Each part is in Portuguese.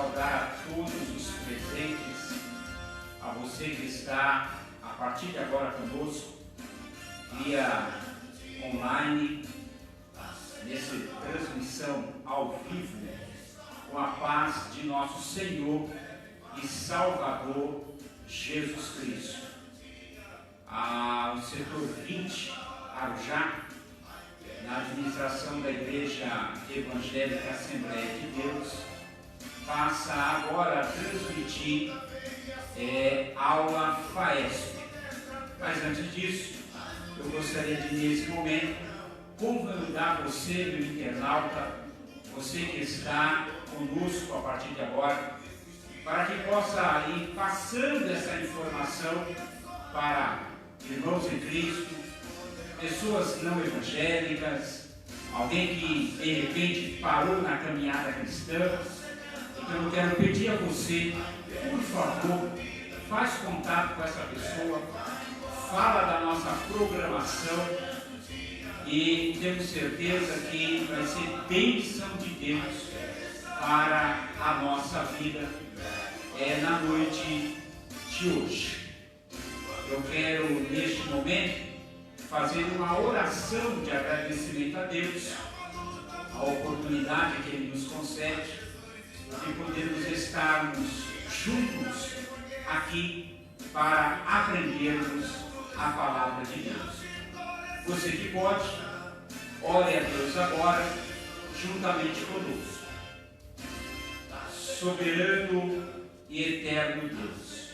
saudar a todos os presentes, a você que está a partir de agora conosco, via online, nessa transmissão ao vivo, com a paz de nosso Senhor e Salvador Jesus Cristo. O setor 20, Arujá, na administração da Igreja Evangélica Assembleia de Deus, passa agora a transmitir aula FAESP. Mas antes disso, eu gostaria de, nesse momento, convidar você, meu internauta, você que está conosco a partir de agora, para que possa ir passando essa informação para irmãos em Cristo, pessoas não evangélicas, alguém que de repente parou na caminhada cristã. Então eu quero pedir a você, por favor, faz contato com essa pessoa, fala da nossa programação e temos certeza que vai ser bênção de Deus para a nossa vida na noite de hoje. Eu quero, neste momento, fazer uma oração de agradecimento a Deus, a oportunidade que Ele nos concede de podermos estarmos juntos aqui para aprendermos a palavra de Deus. Você que pode, ore a Deus agora, juntamente conosco. Soberano e eterno Deus,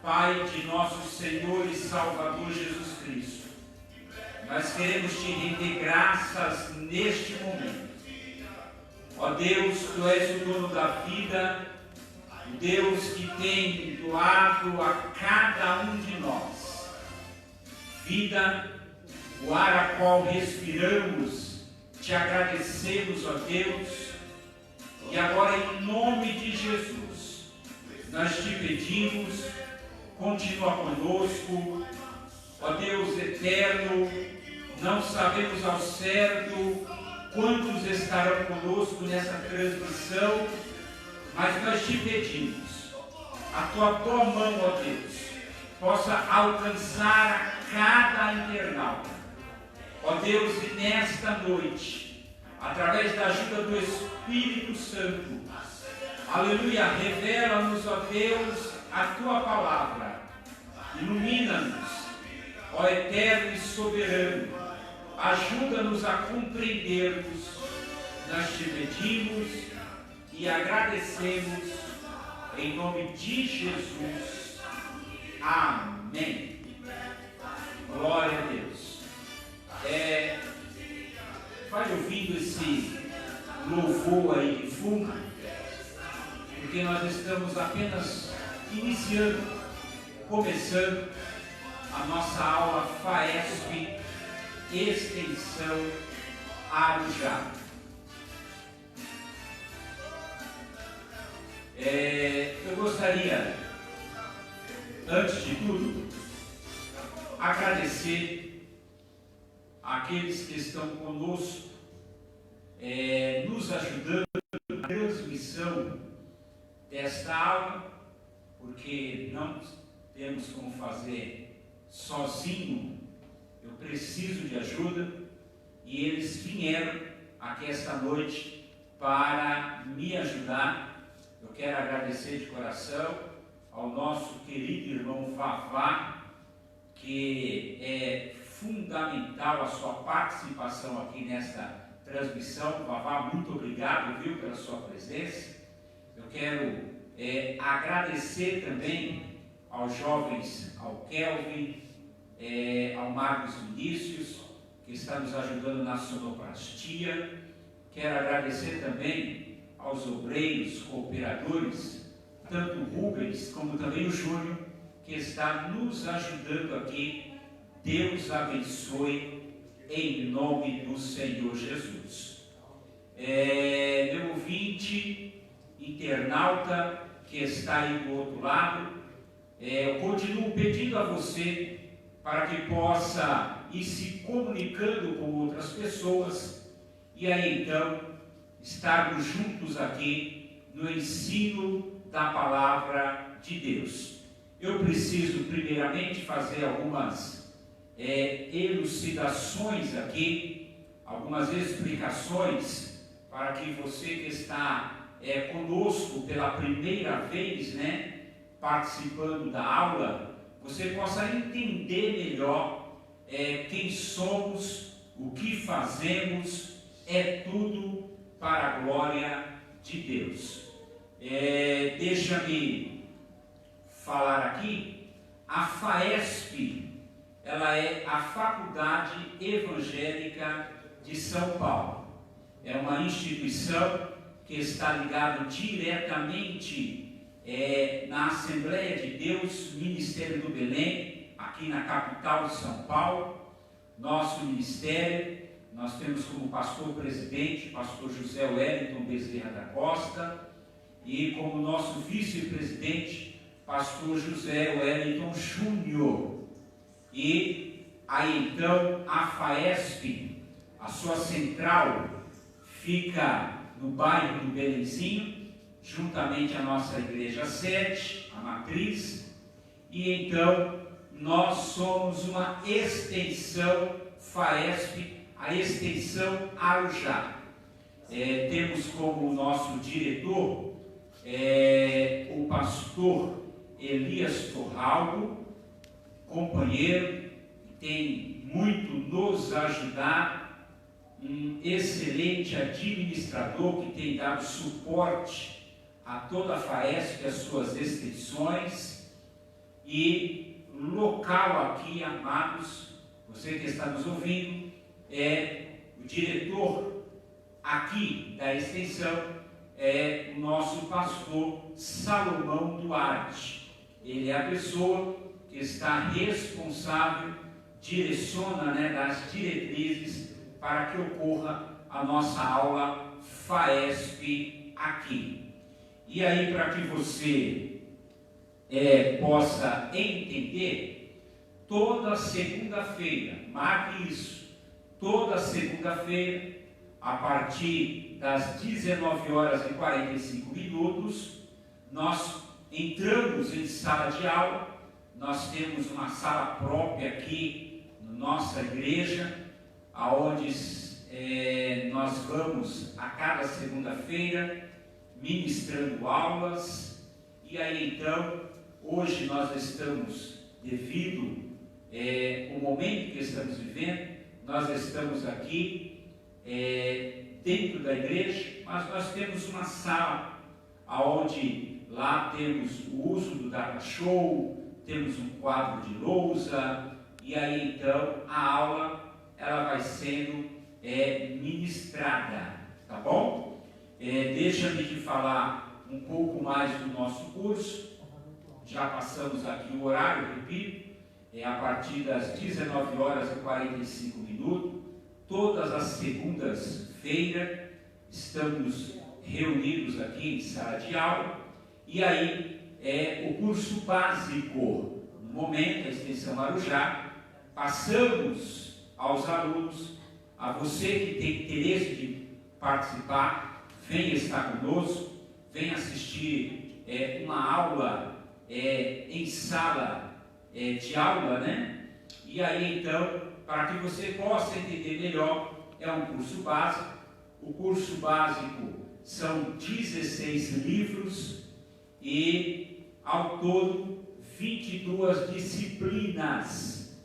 Pai de nosso Senhor e Salvador Jesus Cristo, nós queremos te render graças neste momento. Ó Deus, Tu és o dono da vida, o Deus que tem doado a cada um de nós vida, o ar a qual respiramos. Te agradecemos, ó Deus, e agora em nome de Jesus, nós te pedimos, continua conosco, ó Deus eterno. Não sabemos ao certo quantos estarão conosco nessa transmissão, mas nós te pedimos, a tua boa mão, ó Deus, possa alcançar a cada internauta. Ó Deus, e nesta noite, através da ajuda do Espírito Santo, aleluia, revela-nos, ó Deus, a tua palavra, ilumina-nos, ó eterno e soberano, ajuda-nos a compreendermos. Nós te pedimos e agradecemos em nome de Jesus. Amém. Glória a Deus. Vai ouvindo esse louvor aí de fundo, porque nós estamos apenas iniciando, começando a nossa aula FAESP Extensão Arujá. Eu gostaria, antes de tudo, agradecer àqueles que estão conosco, nos ajudando na transmissão desta aula, porque não temos como fazer sozinho. Eu preciso de ajuda e eles vieram aqui esta noite para me ajudar. Eu quero agradecer de coração ao nosso querido irmão Vavá, que é fundamental a sua participação aqui nesta transmissão. Vavá, muito obrigado, viu, pela sua presença. Eu quero agradecer também aos jovens, ao Kelvin, ao Marcos Vinícius, que está nos ajudando na sonoplastia. Quero agradecer também aos obreiros, cooperadores, tanto o Rubens como também o Júnior, que está nos ajudando aqui. Deus abençoe em nome do Senhor Jesus. Meu ouvinte, internauta que está aí do outro lado, eu continuo pedindo a você para que possa ir se comunicando com outras pessoas e aí então estarmos juntos aqui no ensino da palavra de Deus. Eu preciso primeiramente fazer algumas elucidações aqui, algumas explicações, para que você que está conosco pela primeira vez, né, participando da aula, você possa entender melhor quem somos, o que fazemos, é tudo para a glória de Deus. Deixa-me falar aqui, a FAESP, ela é a Faculdade Evangélica de São Paulo. É uma instituição que está ligada diretamente na Assembleia de Deus, Ministério do Belém, aqui na capital de São Paulo. Nosso ministério, nós temos como pastor-presidente, pastor José Wellington Bezerra da Costa, e como nosso vice-presidente, pastor José Wellington Júnior. E aí então a FAESP, a sua central, fica no bairro do Belenzinho, juntamente à nossa igreja sede, a matriz, e então nós somos uma extensão FAESP, a extensão Arujá. Temos como nosso diretor o pastor Elias Torralbo, companheiro, que tem muito nos ajudado, um excelente administrador que tem dado suporte a toda a FAESP e as suas extensões, e local aqui, amados, você que está nos ouvindo, o diretor aqui da extensão, o nosso pastor Salomão Duarte. Ele é a pessoa que está responsável, direciona, né, das diretrizes para que ocorra a nossa aula FAESP aqui. E aí, para que você possa entender, toda segunda-feira, marque isso, toda segunda-feira, a partir das 19h45, nós entramos em sala de aula. Nós temos uma sala própria aqui na nossa igreja, aonde nós vamos a cada segunda-feira ministrando aulas. E aí então, hoje nós estamos, devido ao momento que estamos vivendo, nós estamos aqui dentro da igreja, mas nós temos uma sala onde lá temos o uso do data show, temos um quadro de lousa, e aí então a aula ela vai sendo ministrada, tá bom? Deixa-me te falar um pouco mais do nosso curso. Já passamos aqui o horário, repito, a partir das 19h45, todas as segundas-feiras, estamos reunidos aqui em sala de aula, e aí o curso básico. No momento, a extensão Arujá, passamos aos alunos, a você que tem interesse de participar, venha estar conosco, venha assistir uma aula em sala de aula, né? E aí então, para que você possa entender melhor, é um curso básico. O curso básico são 16 livros e, ao todo, 22 disciplinas,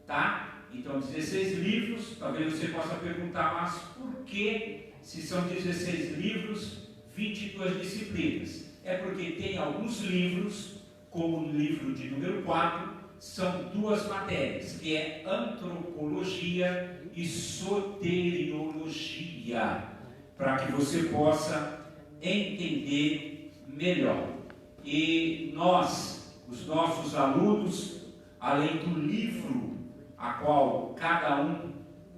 tá? Então, 16 livros. Talvez você possa perguntar, mas por que, se são 16 livros, 22 disciplinas? É porque tem alguns livros, como no livro de número 4, são duas matérias, que é antropologia e soteriologia, para que você possa entender melhor. E nós, os nossos alunos, além do livro a qual cada um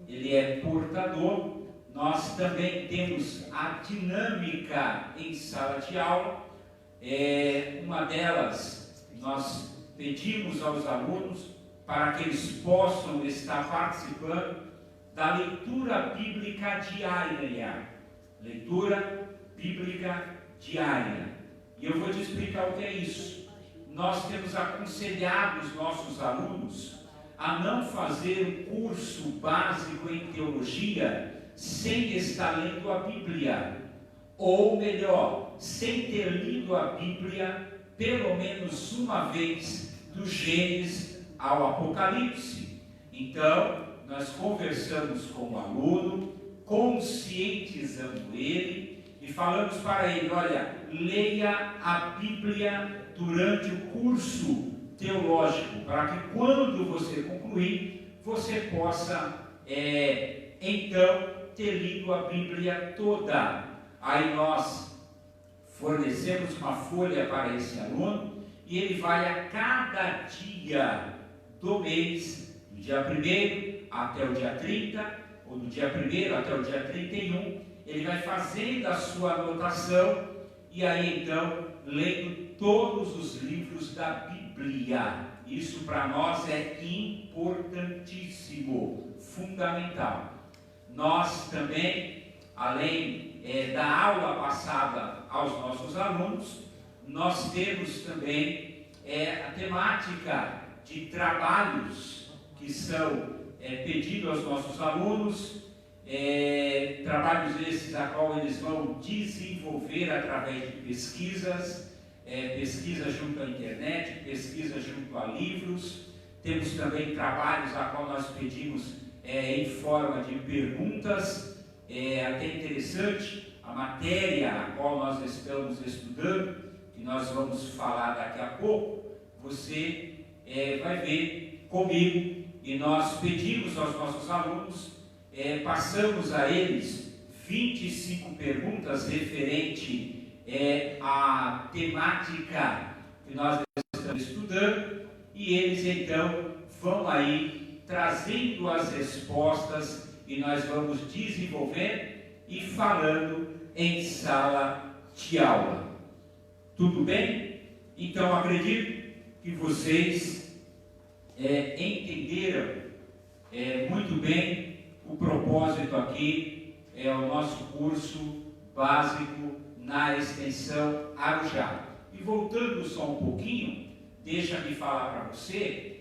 ele é portador, nós também temos a dinâmica em sala de aula. Uma delas, nós pedimos aos alunos para que eles possam estar participando da leitura bíblica diária. Leitura bíblica diária. E eu vou te explicar o que é isso. Nós temos aconselhado os nossos alunos a não fazer um curso básico em teologia sem estar lendo a Bíblia. Ou melhor, sem ter lido a Bíblia pelo menos uma vez, do Gênesis ao Apocalipse. Então, nós conversamos com o aluno, conscientizando ele e falamos para ele: olha, leia a Bíblia durante o curso teológico, para que quando você concluir, você possa então ter lido a Bíblia toda. Aí nós fornecemos uma folha para esse aluno e ele vai a cada dia do mês, do dia 1º até o dia 30, ou do dia 1º até o dia 31, ele vai fazendo a sua anotação e aí então lendo todos os livros da Bíblia. Isso para nós é importantíssimo, fundamental. Nós também, além da aula passada aos nossos alunos, nós temos também a temática de trabalhos que são pedidos aos nossos alunos, trabalhos esses a qual eles vão desenvolver através de pesquisas, pesquisa junto à internet, pesquisa junto a livros. Temos também trabalhos a qual nós pedimos em forma de perguntas. É até interessante a matéria a qual nós estamos estudando, que nós vamos falar daqui a pouco. Você vai ver comigo, e nós pedimos aos nossos alunos, passamos a eles 25 perguntas referente à temática que nós estamos estudando, e eles então vão aí trazendo as respostas e nós vamos desenvolvendo e falando em sala de aula. Tudo bem? Então acredito que vocês entenderam muito bem o propósito aqui, o nosso curso básico na extensão Arujá. E voltando só um pouquinho, deixa-me falar para você,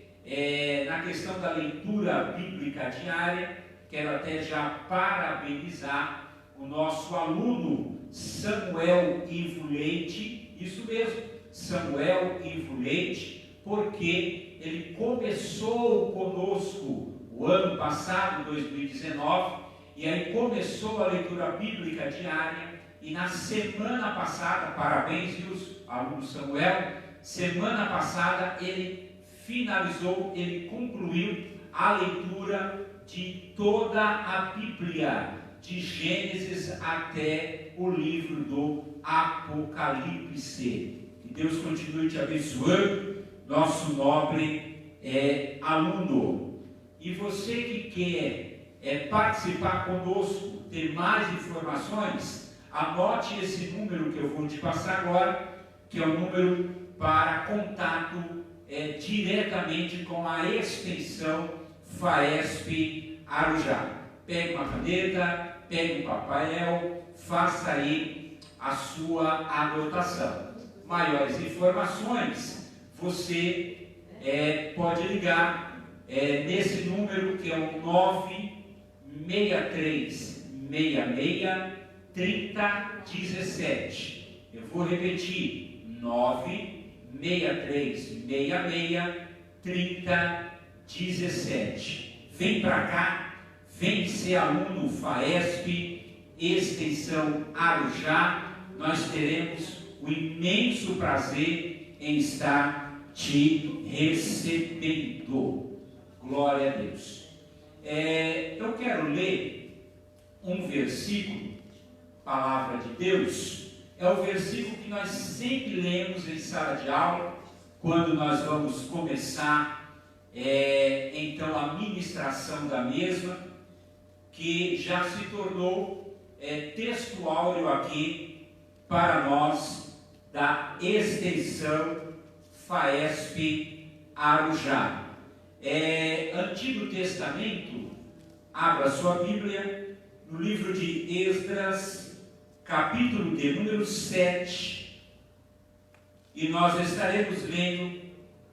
na questão da leitura bíblica diária. Quero até já parabenizar o nosso aluno Samuel Ivo Leite, isso mesmo, Samuel Ivo Leite, porque ele começou conosco o ano passado, 2019, e aí começou a leitura bíblica diária, e na semana passada, parabéns, aluno Samuel, semana passada ele finalizou, ele concluiu a leitura de toda a Bíblia, de Gênesis até o livro do Apocalipse. Que Deus continue te abençoando, nosso nobre aluno. E você que quer participar conosco, ter mais informações, anote esse número que eu vou te passar agora, que é o número para contato diretamente com a extensão FAESP Arujá. Pegue uma caneta, pegue um papel, faça aí a sua anotação. Maiores informações, você pode ligar nesse número que é o 963663017. Eu vou repetir, 963663017. Vem para cá, vem ser aluno FAESP, extensão Arujá. Nós teremos o imenso prazer em estar te recebendo. Glória a Deus. Eu quero ler um versículo, palavra de Deus. É o versículo que nós sempre lemos em sala de aula, quando nós vamos começar então a ministração da mesma, que já se tornou texto áureo aqui para nós da extensão FAESP Arujá. Antigo Testamento, abra sua Bíblia no livro de Esdras, capítulo de número 7, e nós estaremos lendo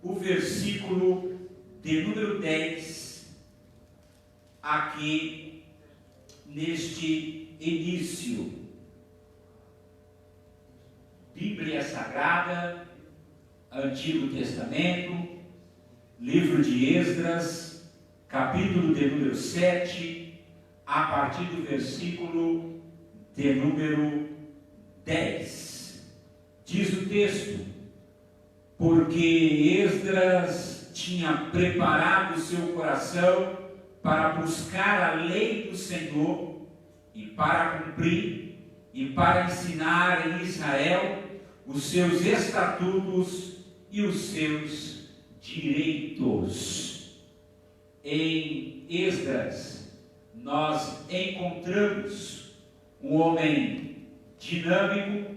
o versículo de número 10, aqui neste início. Bíblia Sagrada, Antigo Testamento, livro de Esdras, capítulo de número 7, a partir do versículo de número 10. Diz o texto: porque Esdras tinha preparado seu coração para buscar a lei do Senhor e para cumprir e para ensinar em Israel os seus estatutos e os seus direitos. Em Esdras nós encontramos um homem dinâmico,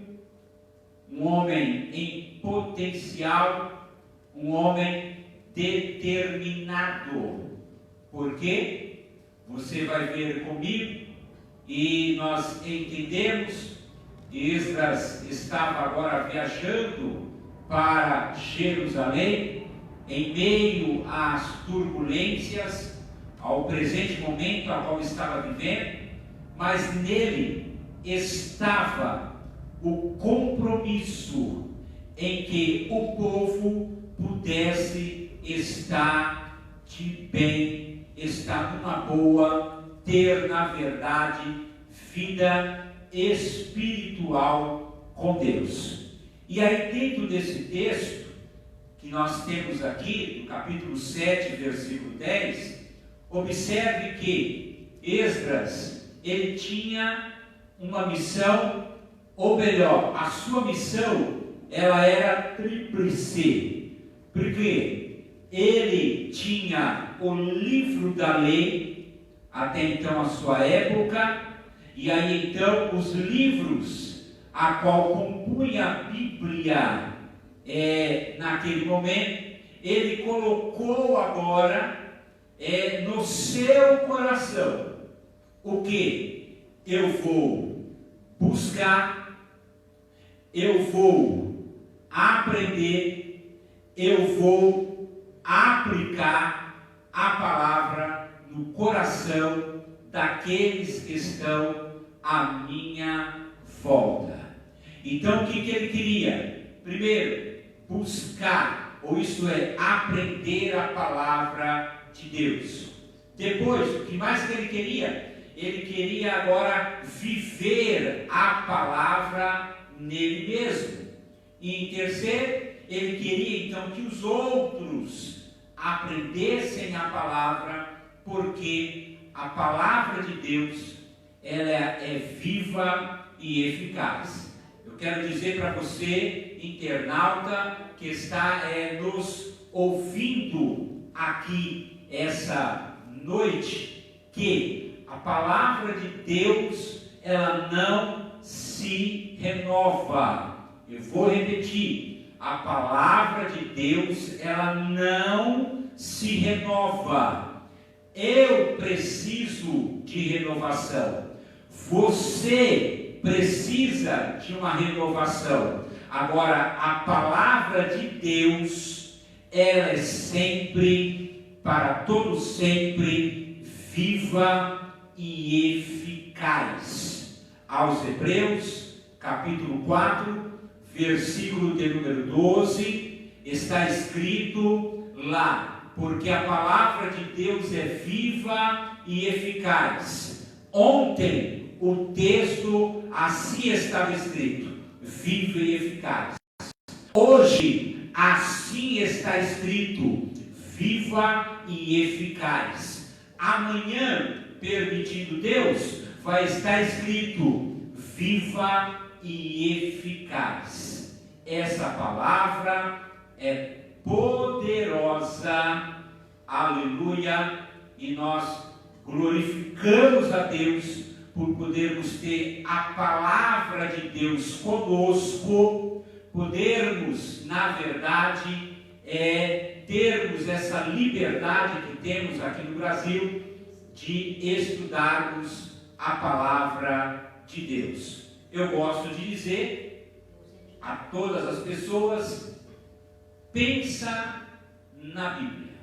um homem em potencial, um homem determinado. Por quê? Você vai ver comigo e nós entendemos que Esdras estava agora viajando para Jerusalém em meio às turbulências, ao presente momento a qual estava vivendo, mas nele estava o compromisso em que o povo pudesse estar de bem, estar numa boa, ter na verdade vida espiritual com Deus. E aí dentro desse texto que nós temos aqui, no capítulo 7, versículo 10, observe que Esdras, ele tinha uma missão, ou melhor, a sua missão, ela era tríplice, porque ele tinha o livro da lei, até então a sua época, e aí então os livros a qual compunha a Bíblia naquele momento, ele colocou agora no seu coração o que? Eu vou buscar, eu vou aprender, eu vou aplicar a palavra no coração daqueles que estão à minha volta. Então o que ele queria? Primeiro, buscar, ou isto é, aprender a palavra de Deus. Depois, o que mais que ele queria? Ele queria agora viver a palavra nele mesmo. E em terceiro, ele queria então que os outros aprendessem a palavra, porque a palavra de Deus, ela é viva e eficaz. Eu quero dizer para você, internauta, que está nos ouvindo aqui essa noite, que a palavra de Deus, ela não se renova. Eu vou repetir, a palavra de Deus, ela não se renova. Eu preciso de renovação. Você precisa de uma renovação. Agora, a palavra de Deus, ela é sempre, para todo sempre, viva e eficaz. Aos Hebreus, capítulo 4, versículo de número 12, está escrito lá: porque a palavra de Deus é viva e eficaz. Ontem o texto assim estava escrito: viva e eficaz. Hoje assim está escrito: viva e eficaz. Amanhã, permitindo Deus, vai estar escrito: viva e eficaz. Essa palavra é poderosa, aleluia, e nós glorificamos a Deus por podermos ter a palavra de Deus conosco, podermos, na verdade, termos essa liberdade que temos aqui no Brasil de estudarmos a palavra de Deus. eu gosto de dizer a todas as pessoas: pensa na Bíblia.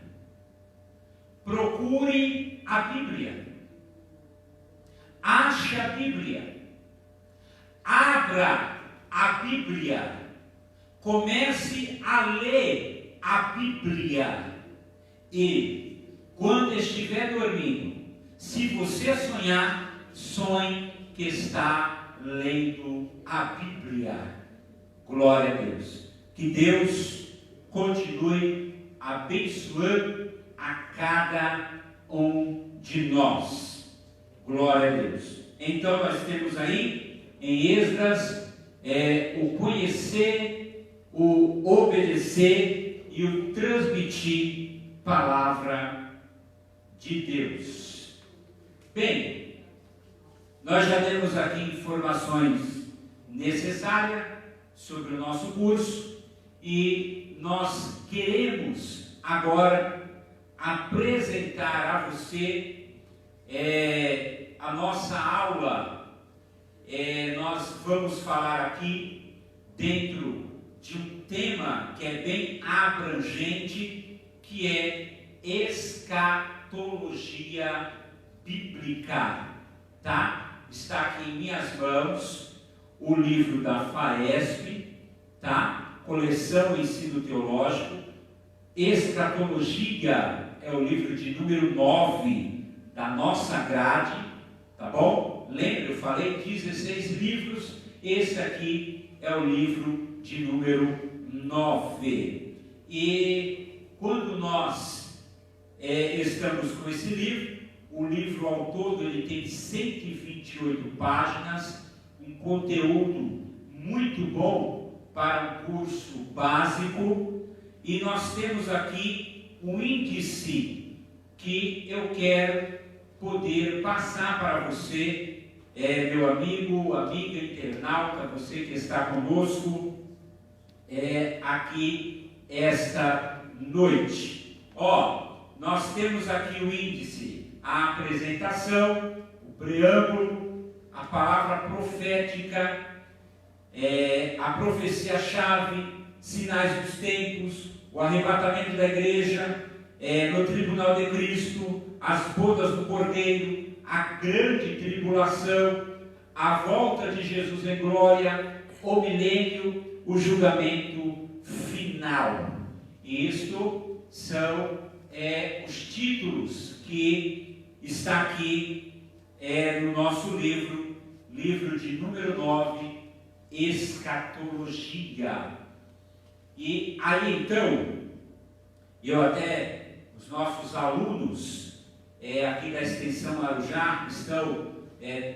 Procure a Bíblia. Ache a Bíblia. Abra a Bíblia. Comece a ler a Bíblia. E quando estiver dormindo, se você sonhar, sonhe que está lendo a Bíblia. Glória a Deus. Que Deus continue abençoando a cada um de nós. Glória a Deus. Então nós temos aí em Esdras o conhecer, o obedecer e o transmitir palavra de Deus. Bem, nós já temos aqui informações necessárias sobre o nosso curso e nós queremos agora apresentar a você a nossa aula. Nós vamos falar aqui dentro de um tema que é bem abrangente, que é escatologia bíblica, tá? Está aqui em minhas mãos o livro da FAESP, tá? Coleção Ensino Teológico. Escatologia é o livro de número 9 da nossa grade, tá bom? Lembra, eu falei 16 livros, esse aqui é o livro de número 9. E quando nós estamos com esse livro, o livro ao todo ele tem 128 páginas, um conteúdo muito bom para um curso básico, e nós temos aqui um índice que eu quero poder passar para você, meu amigo, amiga internauta, você que está conosco aqui esta noite. Nós temos aqui o índice, a apresentação, o preâmbulo, a palavra profética, a profecia-chave, sinais dos tempos, o arrebatamento da igreja, no tribunal de Cristo, as bodas do Cordeiro, a grande tribulação, a volta de Jesus em glória, o milênio, o julgamento final. E isto são os títulos que está aqui no nosso livro de número 9, Escatologia. E aí então, os nossos alunos aqui da Extensão Arujá estão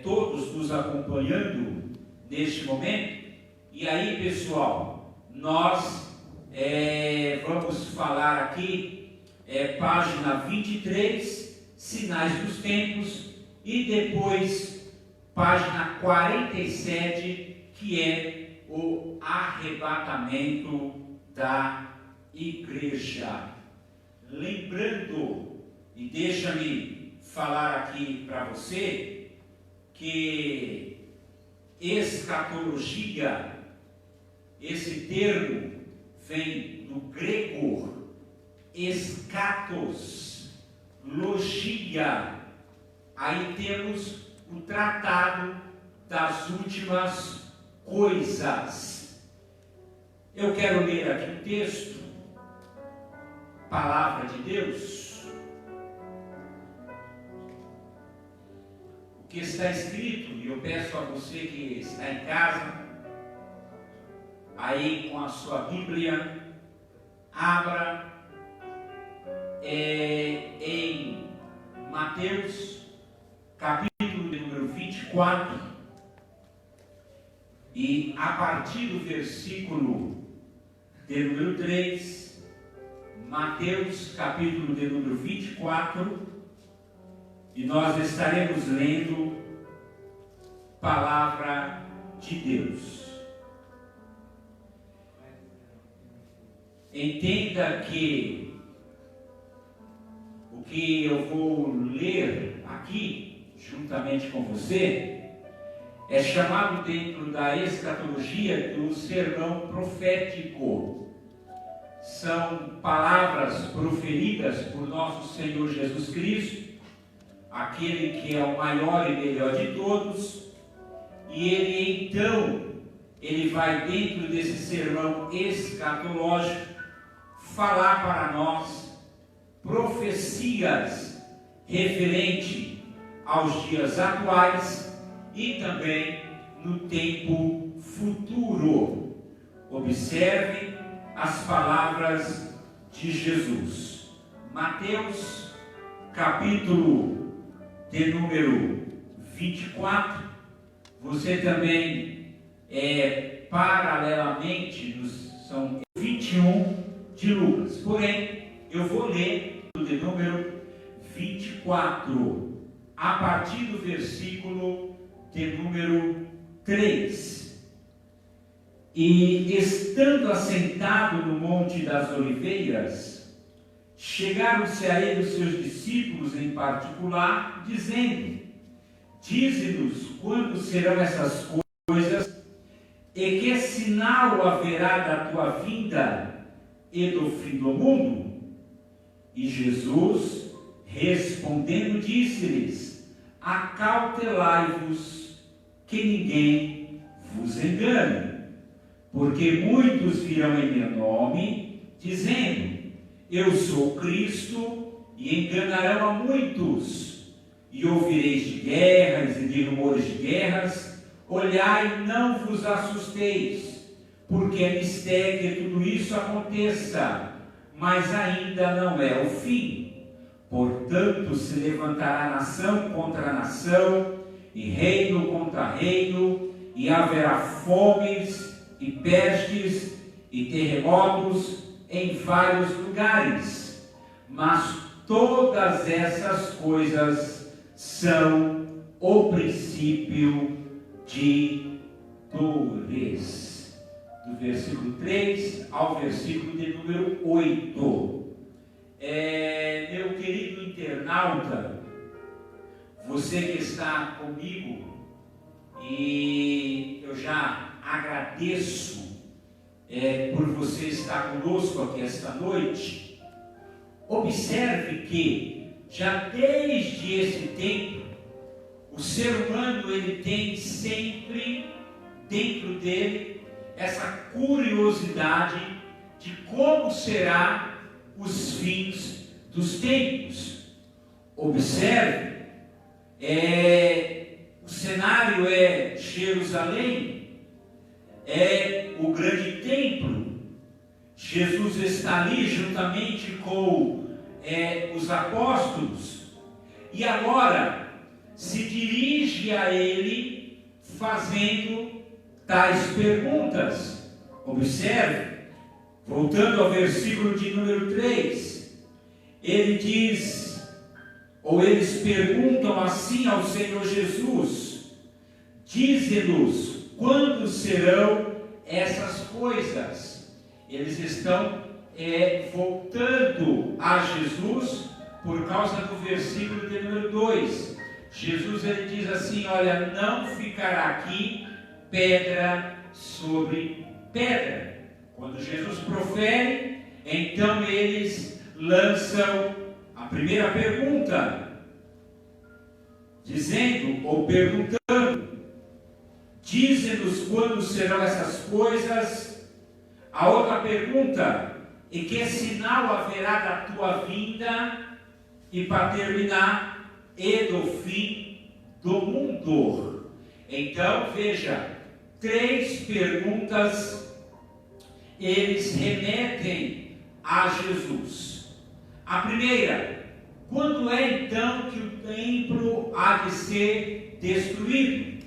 todos nos acompanhando neste momento. E aí, pessoal, nós vamos falar aqui, página 23, Sinais dos Tempos, e depois, página 47, que é o arrebatamento da igreja. Lembrando, e deixa-me falar aqui para você, que escatologia, esse termo vem do grego escatos, logia. Aí temos o tratado das últimas coisas. Eu quero ler aqui um texto, palavra de Deus, o que está escrito, e eu peço a você que está em casa, aí com a sua Bíblia, abra em Mateus, capítulo de número 24, e a partir do versículo de número 3, Mateus, capítulo de número 24, e nós estaremos lendo palavra de Deus. Entenda que o que eu vou ler aqui, juntamente com você, é chamado dentro da escatologia do sermão profético. São palavras proferidas por nosso Senhor Jesus Cristo, aquele que é o maior e melhor de todos, e ele vai dentro desse sermão escatológico falar para nós profecias referente aos dias atuais e também no tempo futuro. Observe as palavras de Jesus. Mateus, capítulo de número 24. Você também paralelamente são 21 de Lucas. Porém, eu vou ler de número 24, a partir do versículo de número 3. E estando assentado no Monte das Oliveiras, chegaram-se a ele os seus discípulos em particular, dizendo: dize-nos quando serão essas coisas, e que sinal haverá da tua vinda e do fim do mundo? E Jesus, respondendo, disse-lhes: acautelai-vos que ninguém vos engane, porque muitos virão em meu nome, dizendo: eu sou Cristo, e enganarão a muitos. E ouvireis de guerras e de rumores de guerras. Olhai, não vos assusteis, porque é mistério que tudo isso aconteça, mas ainda não é o fim. Portanto, se levantará nação contra nação, e reino contra reino, e haverá fomes, e pestes, e terremotos em vários lugares. Mas todas essas coisas são o princípio de dores. Do versículo 3 ao versículo de número 8. Meu querido internauta, você que está comigo, e eu já agradeço por você estar conosco aqui esta noite. Observe que já desde esse tempo o ser humano ele tem sempre dentro dele essa curiosidade de como será os fins dos tempos. Observe, o cenário é Jerusalém, é o grande templo. Jesus está ali juntamente com os apóstolos, e agora se dirige a ele fazendo tais perguntas. Observe, voltando ao versículo de número 3, ele diz, ou eles perguntam assim ao Senhor Jesus: dize-nos quando serão essas coisas. Eles estão voltando a Jesus por causa do versículo de número 2. Jesus ele diz assim: olha, não ficará aqui pedra sobre pedra. Quando Jesus profere, então eles lançam a primeira pergunta, dizendo ou perguntando: dize-nos quando serão essas coisas. A outra pergunta: e que sinal haverá da tua vinda? E para terminar, e do fim do mundo. Então veja, 3 perguntas eles remetem a Jesus. A primeira: quando é então que o templo há de ser destruído?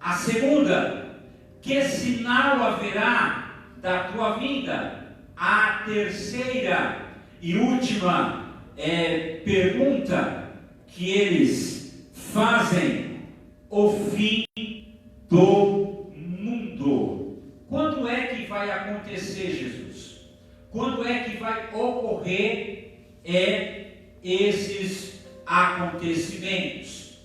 A segunda: que sinal haverá da tua vinda? A terceira e última pergunta que eles fazem: o fim do mundo. Quando é que vai acontecer, Jesus? Quando é que vai ocorrer esses acontecimentos?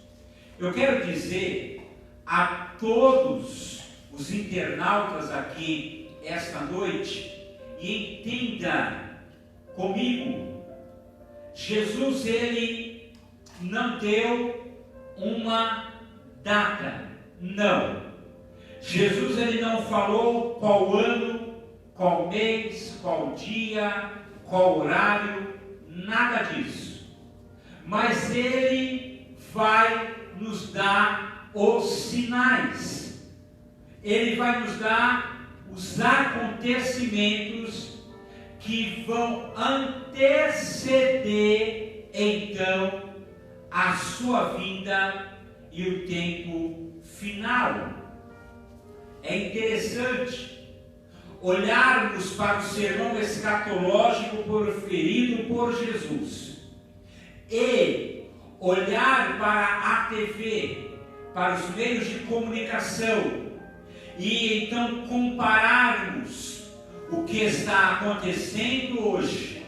Eu quero dizer a todos os internautas aqui esta noite e entenda comigo, Jesus ele não deu uma data, não. Jesus ele não falou qual ano, qual mês, qual dia, qual horário, nada disso. Mas ele vai nos dar os sinais. Ele vai nos dar os acontecimentos que vão anteceder então a sua vinda e o tempo final. É interessante olharmos para o sermão escatológico proferido por Jesus e olhar para a TV, para os meios de comunicação e então compararmos o que está acontecendo hoje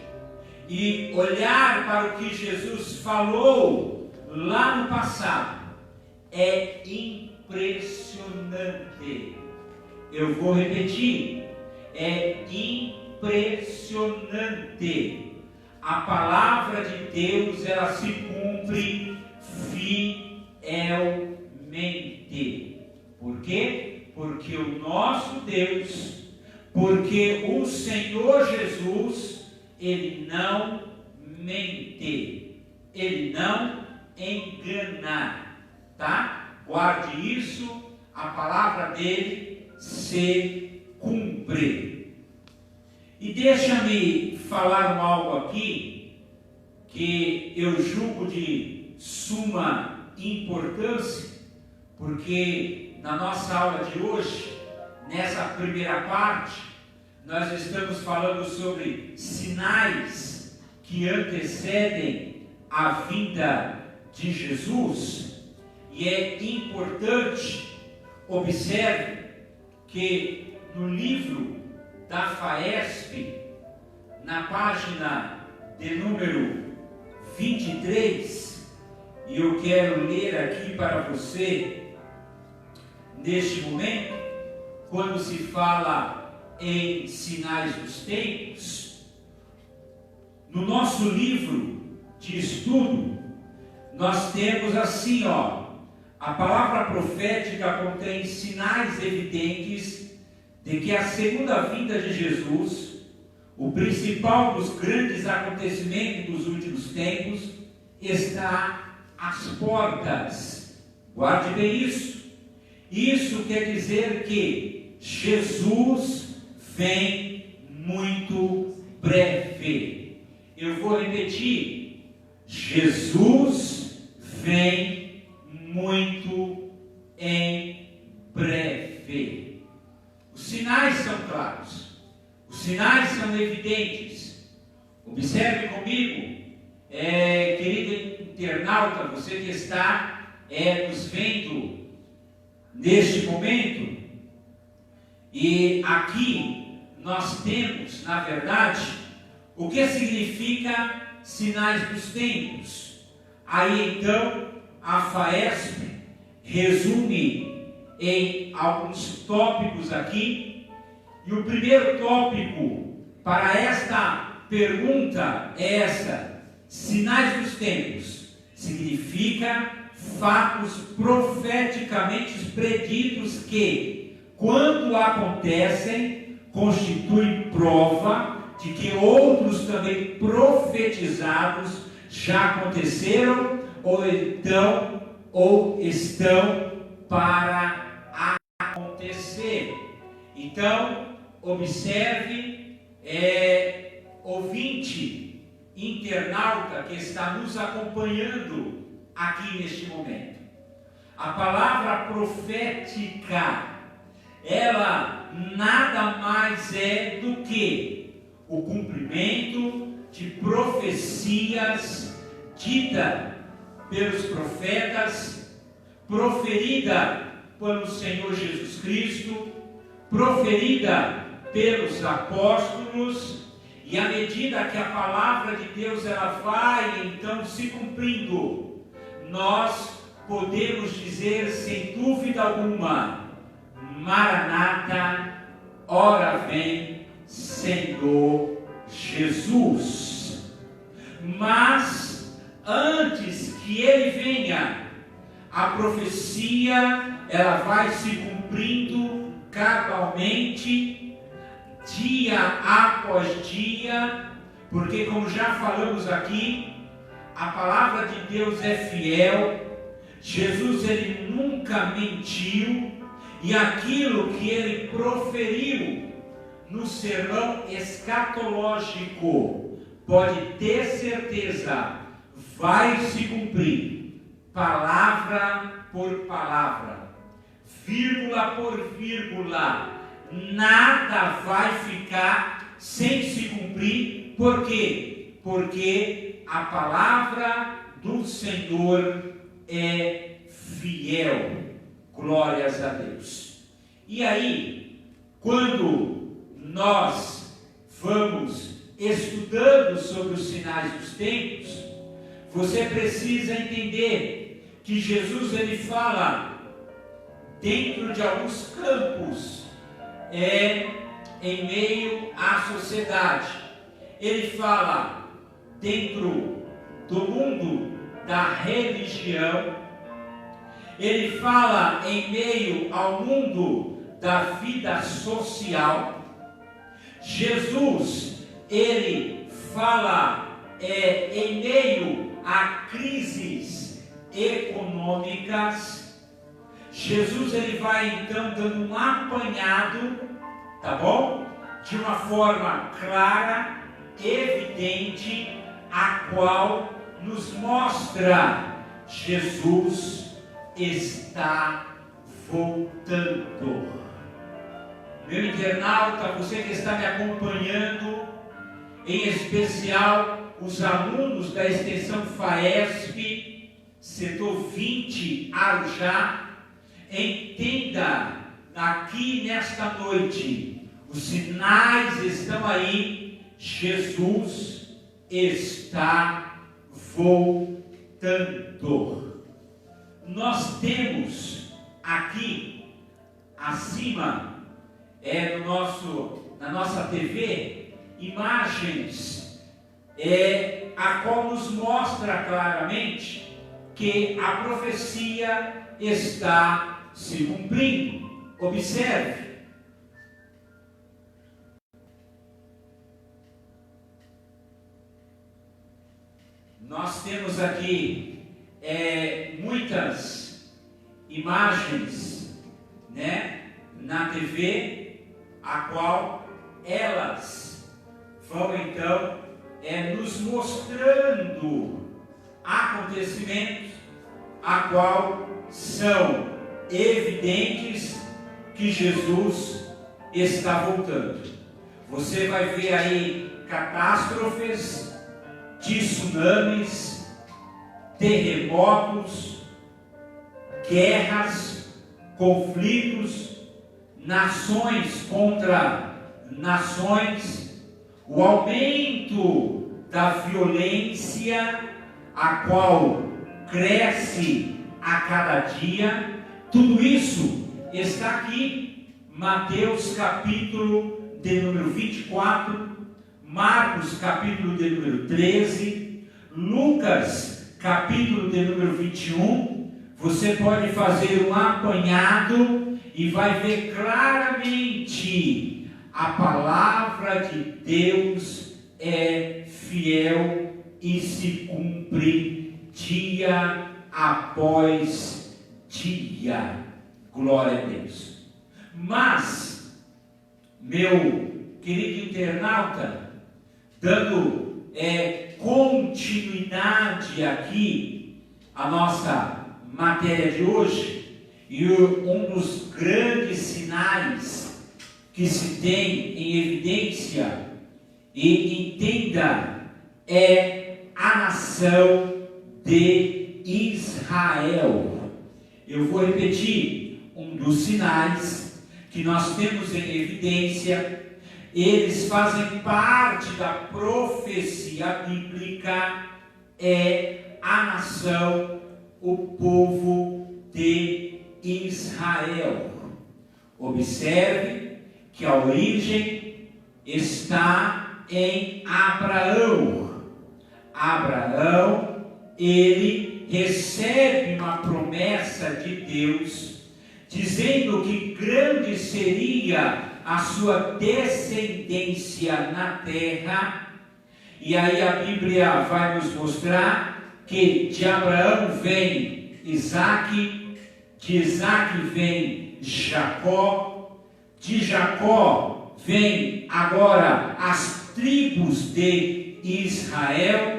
e olhar para o que Jesus falou lá no passado. É impressionante. Eu vou repetir, é impressionante. A palavra de Deus, ela se cumpre fielmente. Por quê? Porque o nosso Deus, porque o Senhor Jesus, ele não mente, ele não engana, tá? Guarde isso, a palavra dele se cumpre. E deixa-me falar algo aqui que eu julgo de suma importância, porque na nossa aula de hoje, nessa primeira parte, nós estamos falando sobre sinais que antecedem a vinda de Jesus, e é importante, observe que no livro da FAESP, na página de número 23, e eu quero ler aqui para você, neste momento, quando se fala em sinais dos tempos, no nosso livro de estudo, nós temos assim, a palavra profética contém sinais evidentes de que a segunda vinda de Jesus, o principal dos grandes acontecimentos dos últimos tempos, está às portas. Guarde bem isso. Isso quer dizer que Jesus vem muito breve. Eu vou repetir. Jesus vem muito em breve. Os sinais são claros. Os sinais são evidentes. Observe comigo, querido internauta, você que está nos vendo neste momento, e aqui nós temos, na verdade, o que significa sinais dos tempos. Aí então a FAESP resume em alguns tópicos aqui, e o primeiro tópico para esta pergunta é essa: sinais dos tempos significa fatos profeticamente preditos que, quando acontecem, constituem prova de que outros também profetizados já aconteceram ou estão para acontecer. Então, observe, ouvinte, internauta que está nos acompanhando aqui neste momento. A palavra profética, ela nada mais é do que o cumprimento de profecias dita pelos profetas, proferida pelo Senhor Jesus Cristo, proferida pelos apóstolos, e à medida que a palavra de Deus ela vai então se cumprindo, nós podemos dizer sem dúvida alguma Maranata, ora vem, Senhor Jesus. Mas antes que ele venha, a profecia ela vai se cumprindo gradualmente, dia após dia, porque como já falamos aqui, a palavra de Deus é fiel. Jesus ele nunca mentiu, e aquilo que ele proferiu no sermão escatológico, pode ter certeza, vai se cumprir, palavra por palavra, vírgula por vírgula, nada vai ficar sem se cumprir. Por quê? Porque a palavra do Senhor é fiel. Glórias a Deus. E aí, quando nós vamos estudando sobre os sinais dos tempos, você precisa entender que Jesus ele fala dentro de alguns campos, em meio à sociedade. Ele fala dentro do mundo da religião, ele fala em meio ao mundo da vida social. Jesus, ele fala em meio a crises econômicas. Jesus, ele vai então dando um apanhado, tá bom? De uma forma clara, evidente, a qual nos mostra Jesus está voltando. Meu internauta, você que está me acompanhando, em especial os alunos da extensão FAESP, setor 20, Arujá, entenda aqui nesta noite, os sinais estão aí, Jesus está voltando. Nós temos aqui acima, na nossa TV, imagens a qual nos mostra claramente que a profecia está se cumprindo. Observe. Nós temos aqui muitas imagens, na TV, a qual elas vão então nos mostrando acontecimentos a qual são evidentes que Jesus está voltando. Você vai ver aí catástrofes de tsunamis, terremotos, guerras, conflitos, nações contra nações, o aumento da violência, a qual cresce a cada dia. Tudo isso está aqui, Mateus capítulo de número 24, Marcos capítulo de número 13, Lucas capítulo de número 21, você pode fazer um apanhado e vai ver claramente a palavra de Deus é fiel e se cumpre dia após dia. Glória a Deus. Mas, meu querido internauta, dando continuidade aqui à nossa matéria de hoje, e um dos grandes sinais que se tem em evidência, e entenda, é a nação de Israel. Eu vou repetir, um dos sinais que nós temos em evidência, eles fazem parte da profecia bíblica, é a nação, o povo de Israel. Observe que a origem está em Abraão. Abraão, ele recebe uma promessa de Deus, dizendo que grande seria a sua descendência na terra. E aí a Bíblia vai nos mostrar que de Abraão vem Isaque, de Isaque vem Jacó, de Jacó vem agora as tribos de Israel.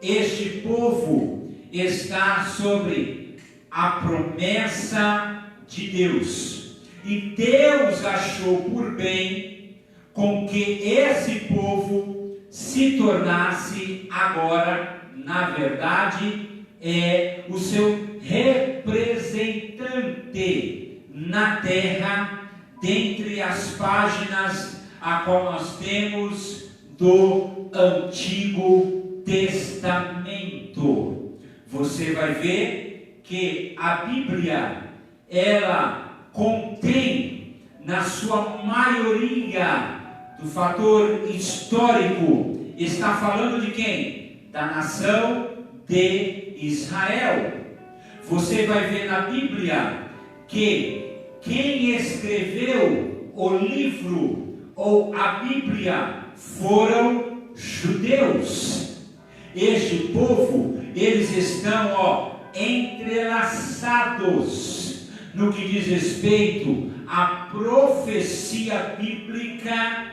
Este povo está sobre a promessa de Deus, e Deus achou por bem com que esse povo se tornasse agora, na verdade, o seu representante na terra, dentre as páginas a qual nós temos do Antigo Testamento. Você vai ver que a Bíblia, ela contém na sua maioria do fator histórico. Está falando de quem? Da nação de Israel. Você vai ver na Bíblia que quem escreveu o livro ou a Bíblia foram judeus. Este povo, eles estão entrelaçados no que diz respeito à profecia bíblica,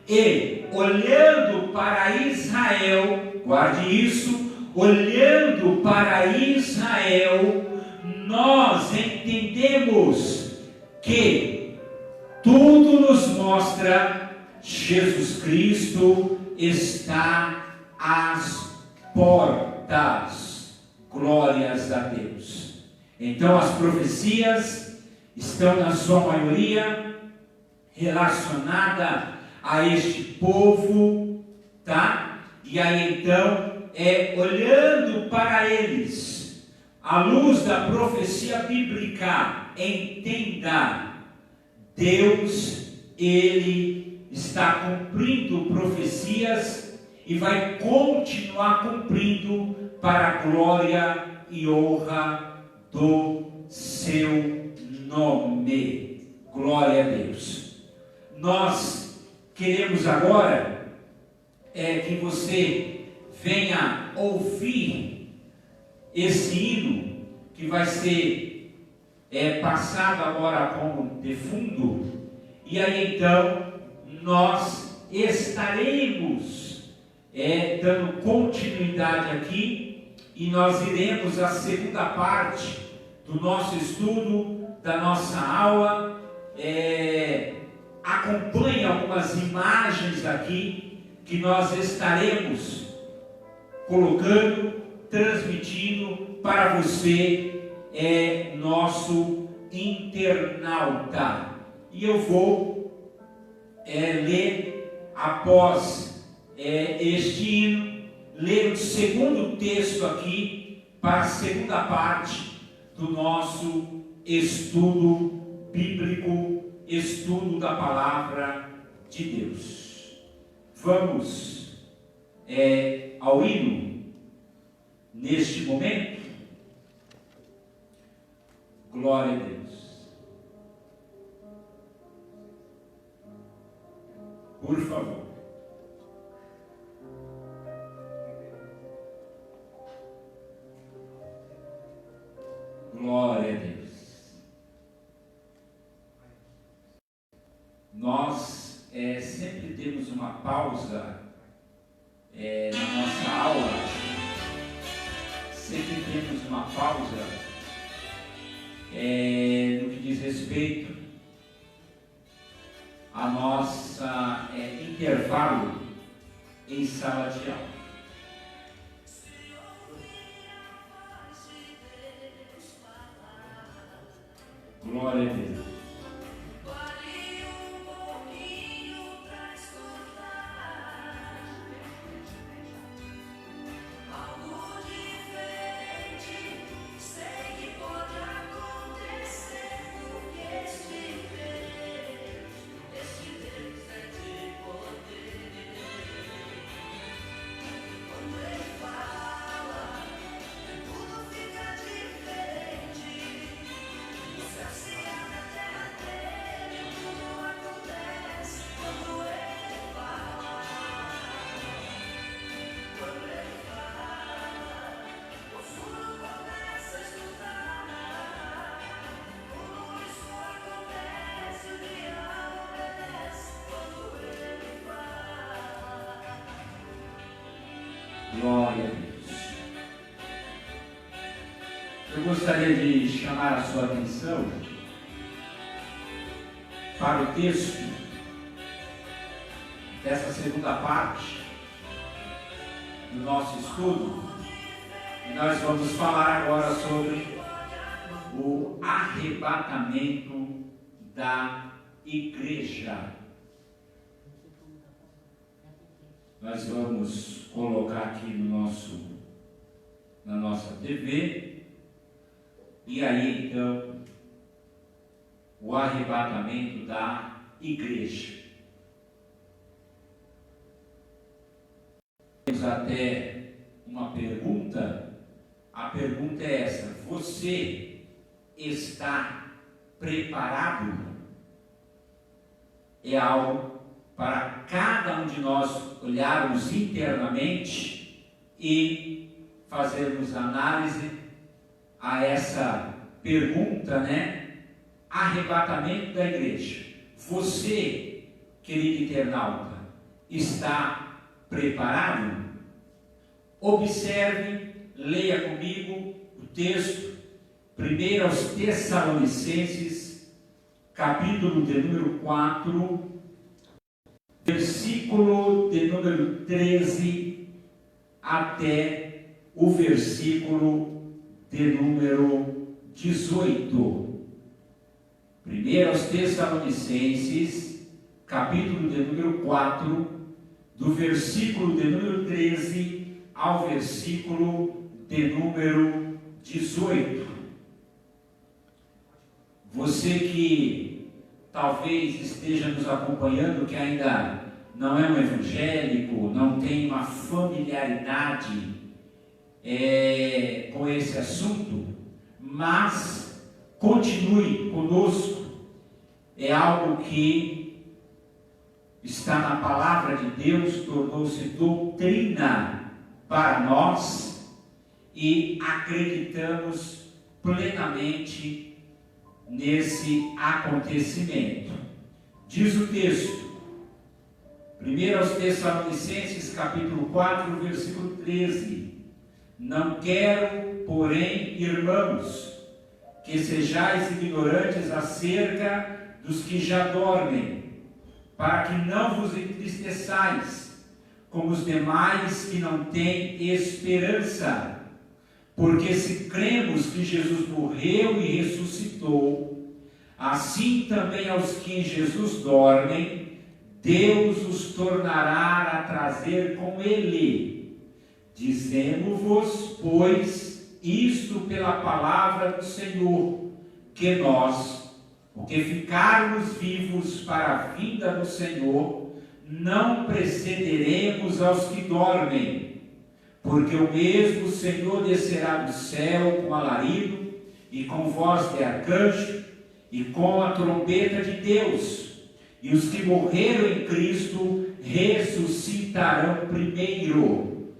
e olhando para Israel, guarde isso, olhando para Israel, nós entendemos que tudo nos mostra Jesus Cristo está às portas. Glórias a Deus. Então as profecias estão na sua maioria relacionada a este povo, tá? E aí então olhando para eles, à luz da profecia bíblica, entenda, Deus, Ele está cumprindo profecias e vai continuar cumprindo para a glória e honra do seu nome. Glória a Deus. Nós queremos agora que você venha ouvir esse hino que vai ser passado agora como de fundo, e aí então nós estaremos dando continuidade aqui, e nós iremos à segunda parte do nosso estudo, da nossa aula. Acompanhe algumas imagens aqui que nós estaremos colocando, transmitindo para você, nosso internauta. E eu vou ler, após este hino, ler o segundo texto aqui, para a segunda parte do nosso estudo bíblico, estudo da palavra de Deus. Vamos ao hino neste momento. Glória a Deus. Por favor. Glória a Deus. Nós sempre temos uma pausa na nossa aula, sempre temos uma pausa no que diz respeito a nossa intervalo em sala de aula. Glória a Deus. Glória a Deus. Eu gostaria de chamar a sua atenção para o texto dessa segunda parte do nosso estudo. E nós vamos falar agora sobre o arrebatamento da igreja. Nós vamos colocar aqui na nossa TV, e aí então, o arrebatamento da igreja. Temos até uma pergunta. A pergunta é essa: você está preparado? É algo para cada um de nós olharmos internamente e fazermos análise a essa pergunta, Arrebatamento da igreja. Você, querido internauta, está preparado? Observe, leia comigo o texto, 1 aos Tessalonicenses, capítulo de número 4, versículo de número 13 até o versículo de número 18. 1 aos Tessalonicenses, capítulo de número 4, do versículo de número 13 ao versículo de número 18. Você que talvez esteja nos acompanhando, que ainda não é um evangélico, não tem uma familiaridade com esse assunto, mas continue conosco. É algo que está na palavra de Deus, tornou-se doutrina para nós e acreditamos plenamente nesse acontecimento. Diz o texto, 1 aos Tessalonicenses, capítulo 4, versículo 13: Não quero, porém, irmãos, que sejais ignorantes acerca dos que já dormem, para que não vos entristeçais, como os demais que não têm esperança. Porque se cremos que Jesus morreu e ressuscitou, assim também aos que em Jesus dormem, Deus os tornará a trazer com Ele. Dizemos-vos, pois, isto pela palavra do Senhor, que nós, o que ficarmos vivos para a vinda do Senhor, não precederemos aos que dormem. Porque o mesmo Senhor descerá do céu com alarido, e com voz de arcanjo, e com a trombeta de Deus. E os que morreram em Cristo ressuscitarão primeiro.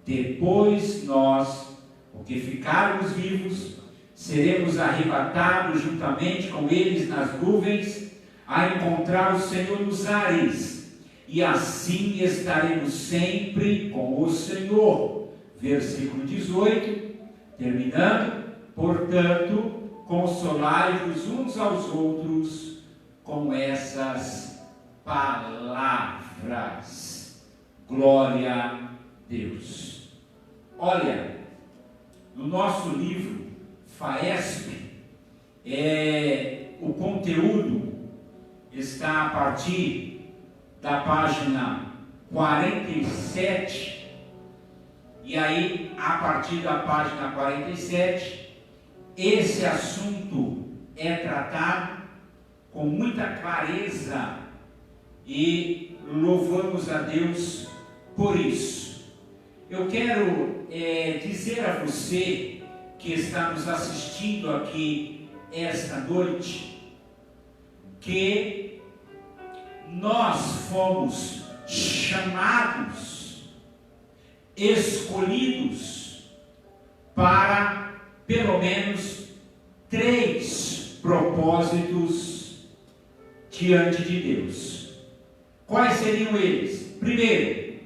Depois nós, o que ficarmos vivos, seremos arrebatados juntamente com eles nas nuvens, a encontrar o Senhor nos ares. E assim estaremos sempre com o Senhor. Versículo 18, terminando: portanto, consolai-vos uns aos outros com essas palavras. Glória a Deus. Olha, no nosso livro FAESP, o conteúdo está a partir da página 47, e aí, a partir da página 47, esse assunto é tratado com muita clareza e louvamos a Deus por isso. Eu quero dizer a você que está nos assistindo aqui esta noite, que nós fomos chamados, escolhidos para pelo menos 3 propósitos diante de Deus. Quais seriam eles? Primeiro,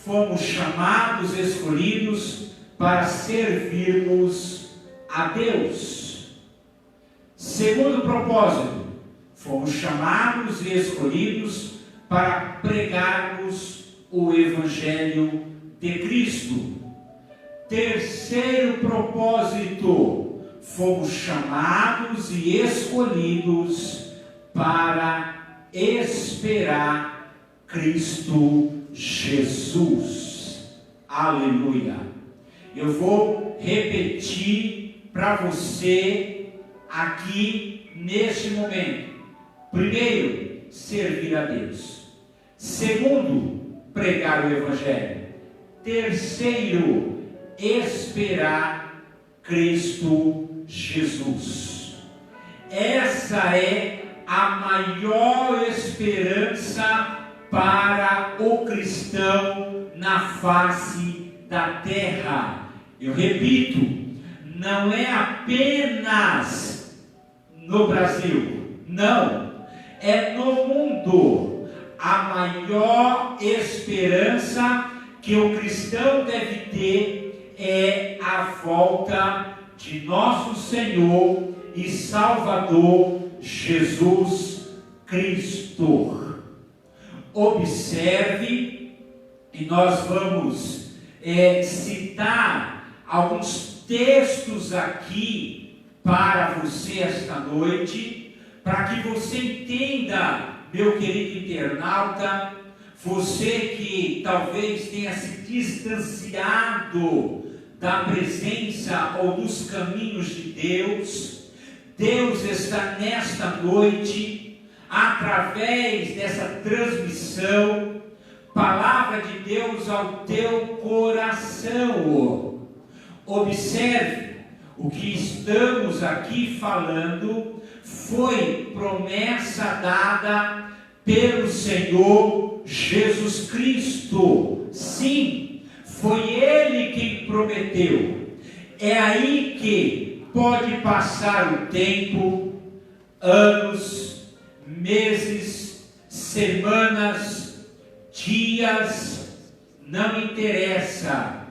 fomos chamados, escolhidos para servirmos a Deus. Segundo propósito, fomos chamados e escolhidos para pregarmos o Evangelho de Cristo. Terceiro propósito, fomos chamados e escolhidos para esperar Cristo Jesus. Aleluia. Eu vou repetir para você aqui neste momento. Primeiro, servir a Deus. Segundo, pregar o Evangelho. Terceiro, esperar Cristo Jesus. Essa é a maior esperança para o cristão na face da terra. Eu repito, não é apenas no Brasil, não, é no mundo. A maior esperança que o cristão deve ter é a volta de nosso Senhor e Salvador Jesus Cristo. Observe, e nós vamos citar alguns textos aqui para você esta noite, para que você entenda, meu querido internauta, você que talvez tenha se distanciado da presença ou dos caminhos de Deus, Deus está nesta noite, através dessa transmissão, palavra de Deus ao teu coração. Observe, o que estamos aqui falando foi promessa dada pelo Senhor Jesus Cristo. Sim, foi Ele quem prometeu. É aí que pode passar o tempo, anos, meses, semanas, dias, não interessa,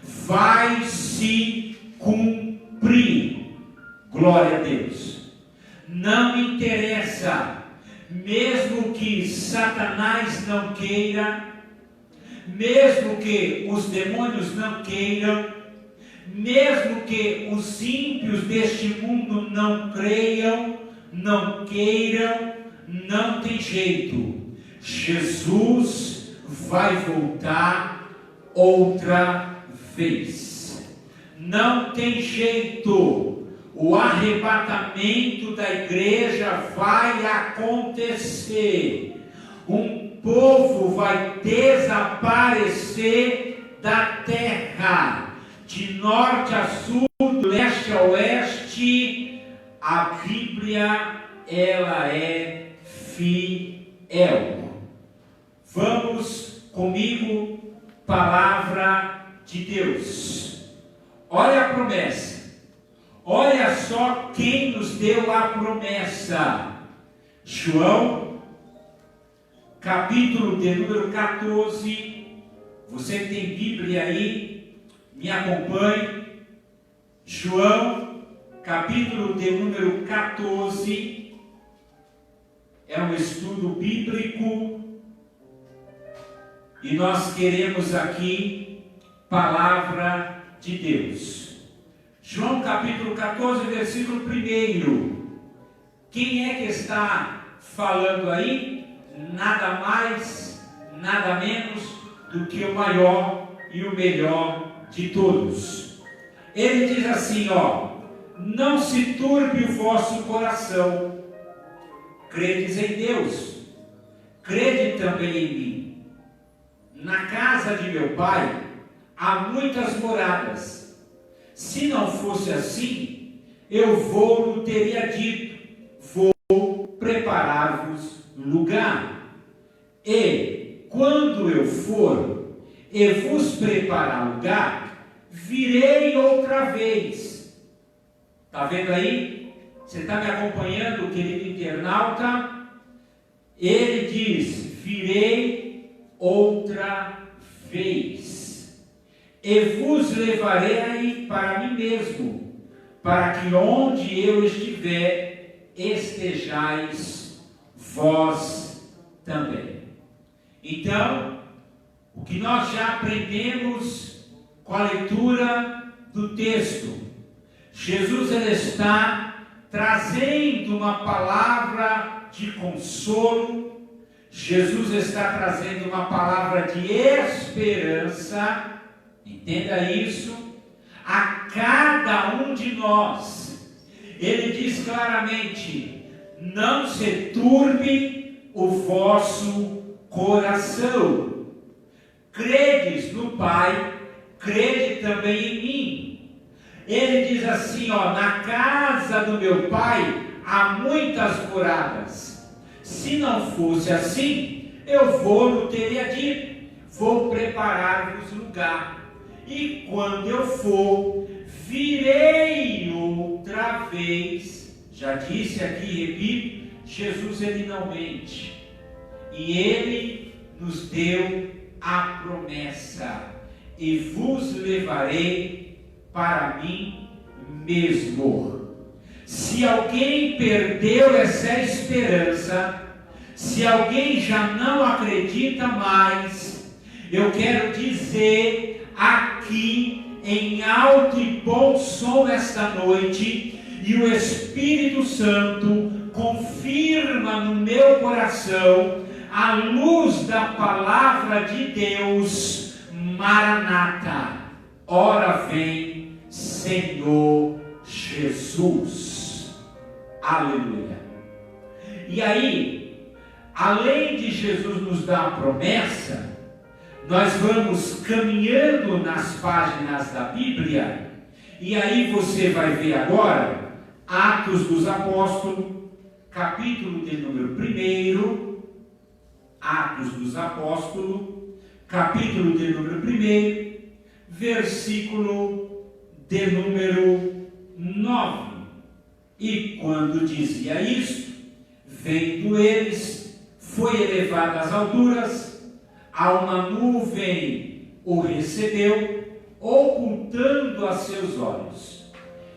vai se cumprir. Glória a Deus. Não interessa, mesmo que Satanás não queira, mesmo que os demônios não queiram, mesmo que os ímpios deste mundo não creiam, não queiram, não tem jeito. Jesus vai voltar outra vez. Não tem jeito. O arrebatamento da igreja vai acontecer. Um povo vai desaparecer da terra, de norte a sul, do leste a oeste. A Bíblia, ela é fiel. Vamos comigo, palavra de Deus. Olha a promessa. Olha só quem nos deu a promessa. João, capítulo de número 14. Você que tem Bíblia aí, me acompanhe. João, capítulo de número 14. É um estudo bíblico. E nós queremos aqui palavra de Deus. João capítulo 14, versículo 1. Quem é que está falando aí? Nada mais, nada menos do que o maior e o melhor de todos. Ele diz assim, não se turbe o vosso coração. Credes em Deus, crede também em mim. Na casa de meu Pai há muitas moradas. Se não fosse assim, eu vou-lhe teria dito, vou preparar-vos lugar. E quando eu for e vos preparar lugar, virei outra vez. Está vendo aí? Você está me acompanhando, querido internauta? Ele diz, virei outra vez, e vos levarei para mim mesmo, para que onde eu estiver, estejais vós também. Então, o que nós já aprendemos com a leitura do texto, Jesus ele está trazendo uma palavra de consolo, Jesus está trazendo uma palavra de esperança, entenda isso, a cada um de nós. Ele diz claramente: não se turbe o vosso coração, credes no Pai, crede também em mim. Ele diz assim, na casa do meu Pai há muitas moradas. Se não fosse assim, eu não teria dito, vou preparar-vos lugar. E quando eu for, virei outra vez. Já disse aqui, repito, Jesus ele não mente. E ele nos deu a promessa: e vos levarei para mim mesmo. Se alguém perdeu essa esperança, se alguém já não acredita mais, eu quero dizer aqui em alto e bom som esta noite, e o Espírito Santo confirma no meu coração, à luz da palavra de Deus: Maranata, ora vem Senhor Jesus. Aleluia. E aí, além de Jesus nos dar a promessa, nós vamos caminhando nas páginas da Bíblia, e aí você vai ver agora Atos dos Apóstolos, capítulo de número 1, Atos dos Apóstolos, capítulo de número 1, versículo de número 9. E quando dizia isto, vendo eles, foi elevado às alturas, a uma nuvem o recebeu, ocultando a seus olhos.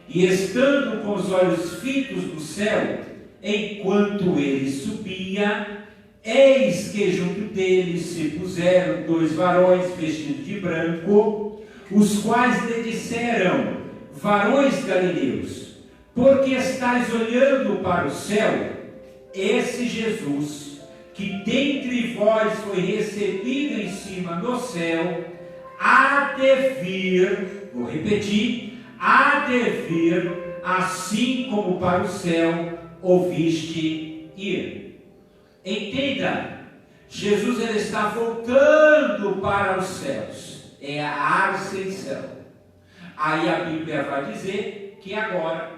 E estando com os olhos fitos no céu, enquanto ele subia, eis que junto deles se puseram 2 varões vestidos de branco, os quais lhe disseram: varões galileus, por que estáis olhando para o céu? Esse Jesus, que dentre vós foi recebido em cima do céu, há de vir, vou repetir, há de vir, assim como para o céu ouviste ir. Entenda, Jesus ele está voltando para os céus, é a ascensão. Aí a Bíblia vai dizer que agora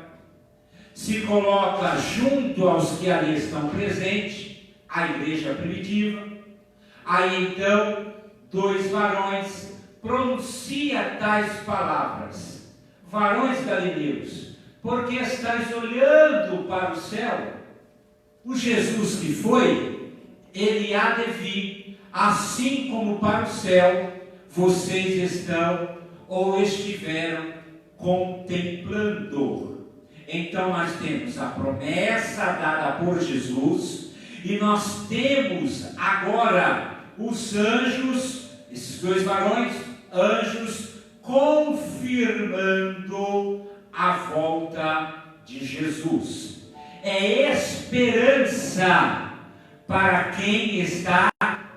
se coloca junto aos que ali estão presentes, a igreja primitiva. Aí então 2 varões pronuncia tais palavras: varões galileus, porque estáis olhando para o céu? O Jesus que foi, ele há de vir, assim como para o céu vocês estão ou estiveram contemplando. Então nós temos a promessa dada por Jesus, e nós temos agora os anjos, esses 2 varões, anjos, confirmando a volta de Jesus. É esperança para quem está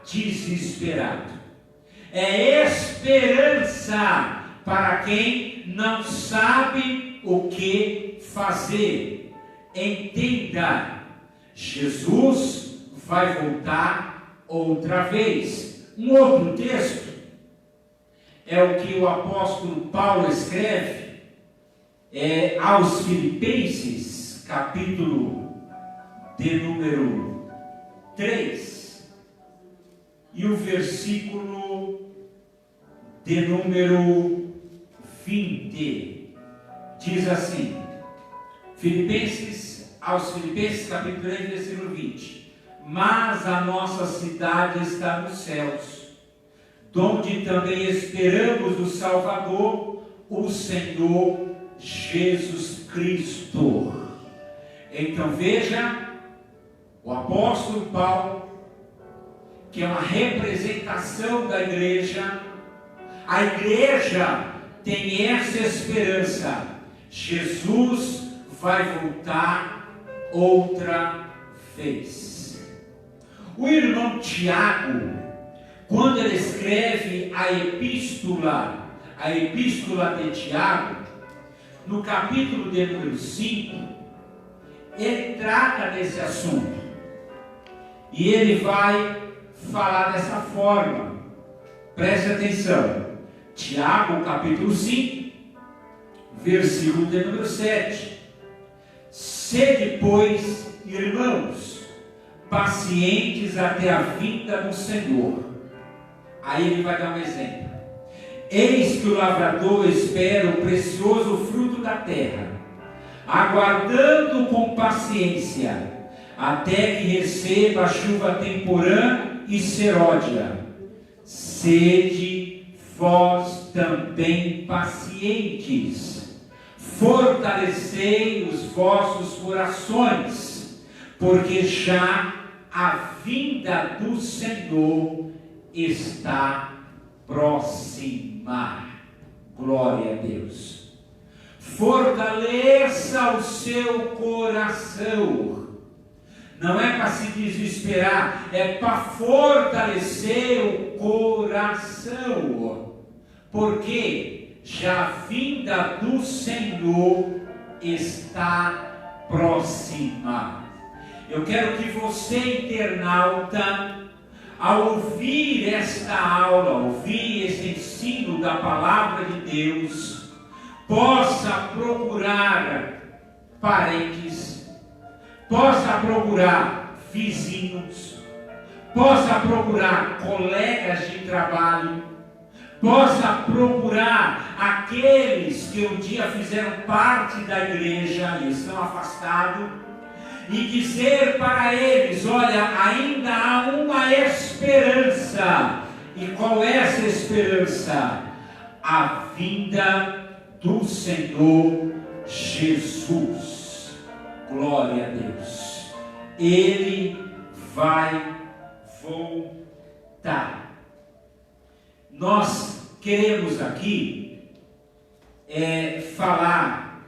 desesperado. É esperança para quem não sabe o que fazer. Entenda, Jesus vai voltar outra vez. Um outro texto é o que o apóstolo Paulo escreve aos Filipenses, capítulo de número 3, e o versículo de número 20, diz assim, aos Filipenses, capítulo 3, versículo 20: mas a nossa cidade está nos céus, donde também esperamos o Salvador, o Senhor Jesus Cristo. Então veja, o apóstolo Paulo, que é uma representação da igreja, a igreja tem essa esperança: Jesus vai voltar outra vez. O irmão Tiago, quando ele escreve a epístola de Tiago, no capítulo de número 5, ele trata desse assunto. E ele vai falar dessa forma. Preste atenção. Tiago, capítulo 5, versículo de número 7. Sede, pois, irmãos, pacientes até a vinda do Senhor. Aí ele vai dar um exemplo. Eis que o lavrador espera o precioso fruto da terra, aguardando com paciência, até que receba a chuva temporã e seródia. Sede vós também pacientes, fortalecei os vossos corações, porque já a vinda do Senhor está próxima. Glória a Deus. Fortaleça o seu coração. Não é para se desesperar, é para fortalecer o coração. Porque já a vinda do Senhor está próxima. Eu quero que você, internauta, ao ouvir esta aula, ouvir esse ensino da palavra de Deus, possa procurar parentes, possa procurar vizinhos, possa procurar colegas de trabalho, possa procurar aqueles que um dia fizeram parte da igreja e estão afastados, e dizer para eles: olha, ainda há uma esperança. E qual é essa esperança? A vinda do Senhor Jesus. Glória a Deus. Ele vai voltar. Nós queremos aqui falar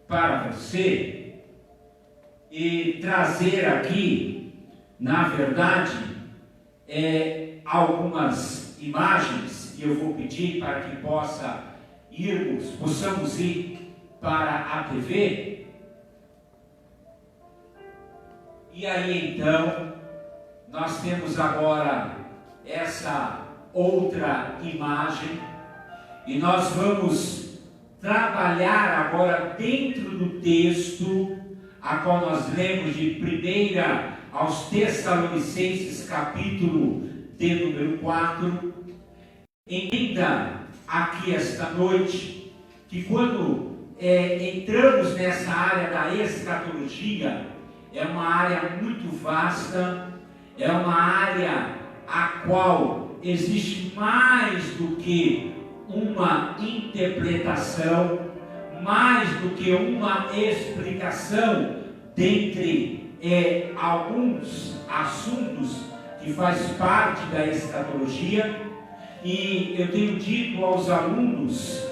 para você e trazer aqui, na verdade, algumas imagens, e eu vou pedir para que possamos ir para a TV. E aí então, nós temos agora essa outra imagem, e nós vamos trabalhar agora dentro do texto a qual nós lemos de 1 aos Tessalonicenses, capítulo de número 4. Entenda aqui esta noite que quando entramos nessa área da escatologia, é uma área muito vasta, é uma área a qual existe mais do que uma interpretação, mais do que uma explicação dentre alguns assuntos que faz parte da escatologia. E eu tenho dito aos alunos,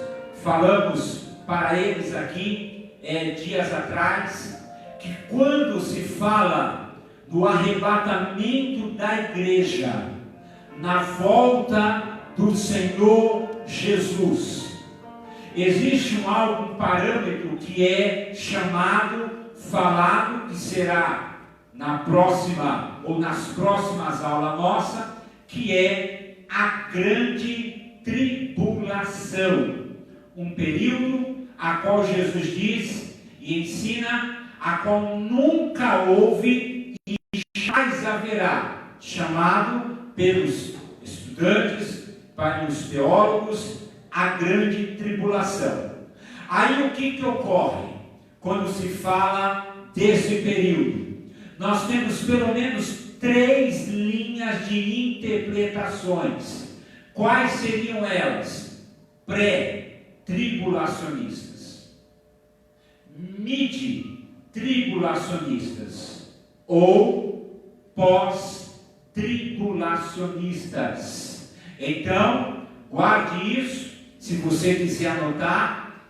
falamos para eles aqui dias atrás, que quando se fala do arrebatamento da igreja, na volta do Senhor Jesus, existe um parâmetro que é falado, que será na próxima ou nas próximas aulas nossas, que é a grande tribulação. Um período a qual Jesus diz e ensina, a qual nunca houve e jamais haverá, chamado pelos estudantes, pelos teólogos, a grande tribulação. Aí o que ocorre quando se fala desse período? Nós temos pelo menos 3 linhas de interpretações, Quais seriam elas? Pré-tribulacionistas, mid-tribulacionistas ou pós-tribulacionistas. Então, guarde isso, se você quiser anotar,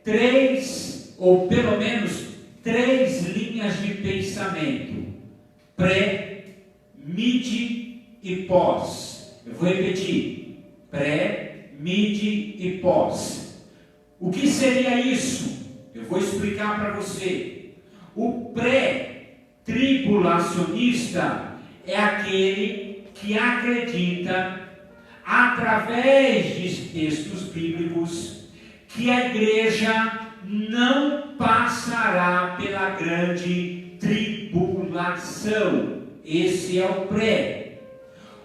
três, ou pelo menos 3 linhas de pensamento: pré, mid e pós. Eu vou repetir: pré, mid e pós. O que seria isso? Eu vou explicar para você. O pré-tribulacionista é aquele que acredita, através de textos bíblicos, que a igreja não passará pela grande tribulação. Esse é o pré.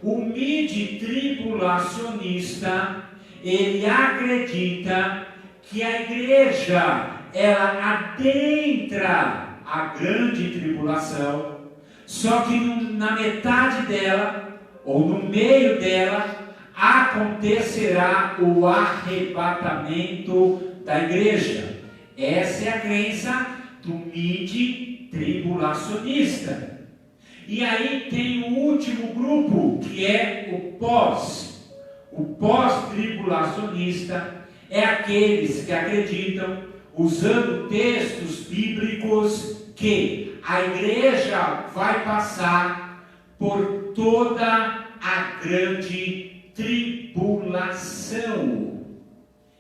O mid-tribulacionista, ele acredita que a igreja, ela adentra a grande tribulação, só que na metade dela, ou no meio dela, acontecerá o arrebatamento da igreja. Essa é a crença do mid-tribulacionista. E aí tem o último grupo, que é o pós. O pós-tribulacionista é aqueles que acreditam, usando textos bíblicos, que a igreja vai passar por toda a grande tribulação.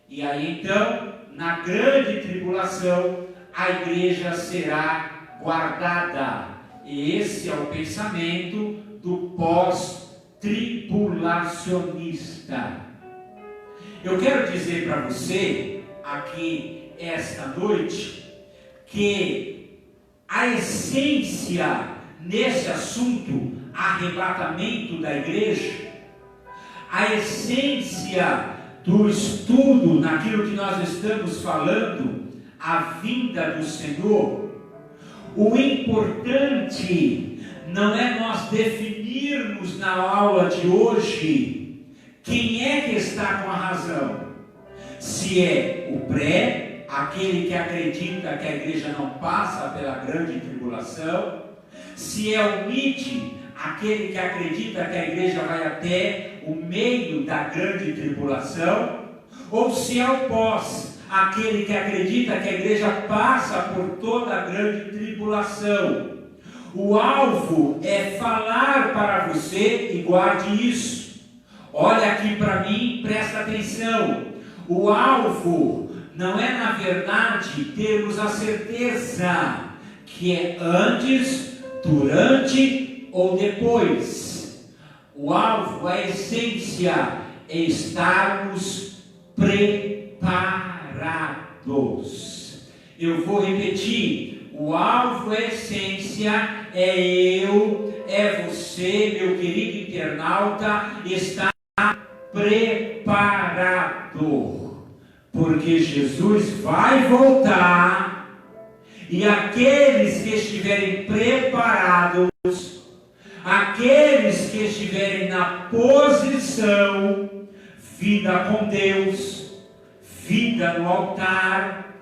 E aí então, na grande tribulação, a igreja será guardada. E esse é o pensamento do pós-tribulacionista. Eu quero dizer para você, aqui esta noite, que a essência nesse assunto, arrebatamento da igreja, a essência do estudo naquilo que nós estamos falando, a vinda do Senhor, o importante não é nós definirmos na aula de hoje quem é que está com a razão. Se é o pré, aquele que acredita que a igreja não passa pela grande tribulação, se é o mid, aquele que acredita que a igreja vai até o meio da grande tribulação, ou se é o pós, aquele que acredita que a igreja passa por toda a grande tribulação. O alvo é falar para você, e guarde isso. Olha aqui para mim, presta atenção. O alvo não é, na verdade, termos a certeza que é antes, durante ou depois. O alvo, a essência, é estarmos preparados. Eu vou repetir: o alvo, a essência, é eu, é você, meu querido internauta, estar preparado, porque Jesus vai voltar, e aqueles que estiverem preparados, aqueles que estiverem na posição, vida com Deus, vida no altar,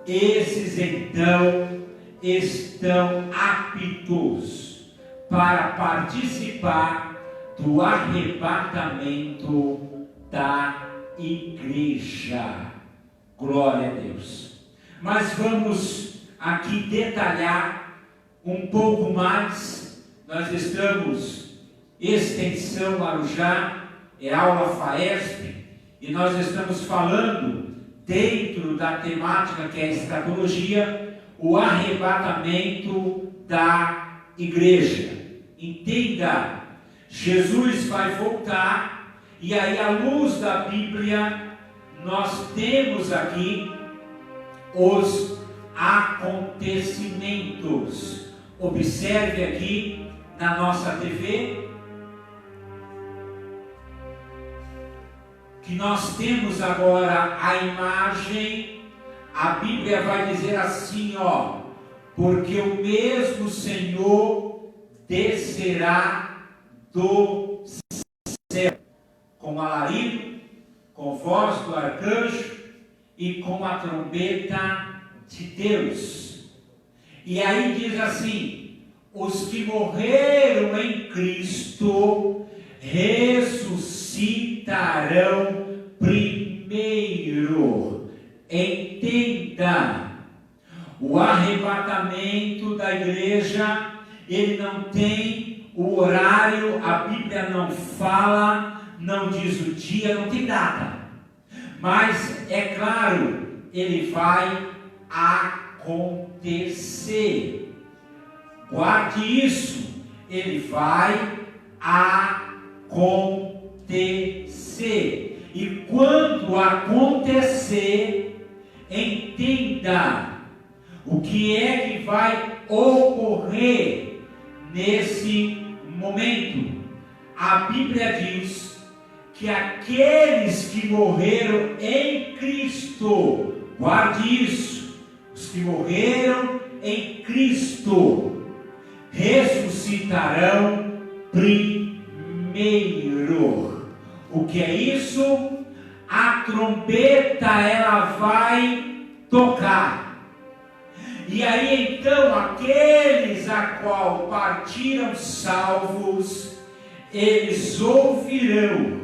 esses então estão aptos para participar do arrebatamento da igreja. Glória a Deus. Mas vamos aqui detalhar um pouco mais. Nós estamos extensão Marujá, é aula FAESP, e nós estamos falando, dentro da temática que é a escatologia, o arrebatamento da igreja. Entenda, Jesus vai voltar, e aí, à luz da Bíblia, nós temos aqui os acontecimentos. Observe aqui na nossa TV que nós temos agora a imagem. A Bíblia vai dizer assim, ó: porque o mesmo Senhor descerá do céu do arcanjo e com a trombeta de Deus. E aí diz assim: os que morreram em Cristo ressuscitarão primeiro. Entenda, o arrebatamento da igreja, ele não tem o horário, a Bíblia não fala, não diz o dia, não tem data. Mas, é claro, ele vai acontecer. Guarde isso, ele vai acontecer. E quando acontecer, entenda o que é que vai ocorrer nesse momento. A Bíblia diz que aqueles que morreram em Cristo, guarde isso, os que morreram em Cristo ressuscitarão primeiro. O que é isso? A trombeta, ela vai tocar. E aí então aqueles a qual partiram salvos, eles ouvirão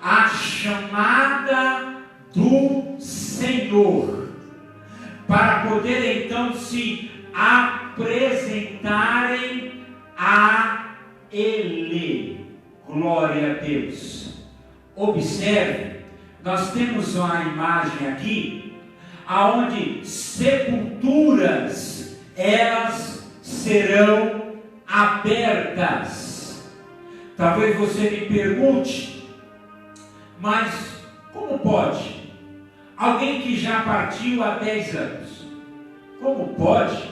a chamada do Senhor, para poder então se apresentarem a Ele. Glória a Deus. Observe, nós temos uma imagem aqui, aonde sepulturas, elas serão abertas. Talvez você me pergunte, mas como pode? Alguém que já partiu há 10 anos, como pode?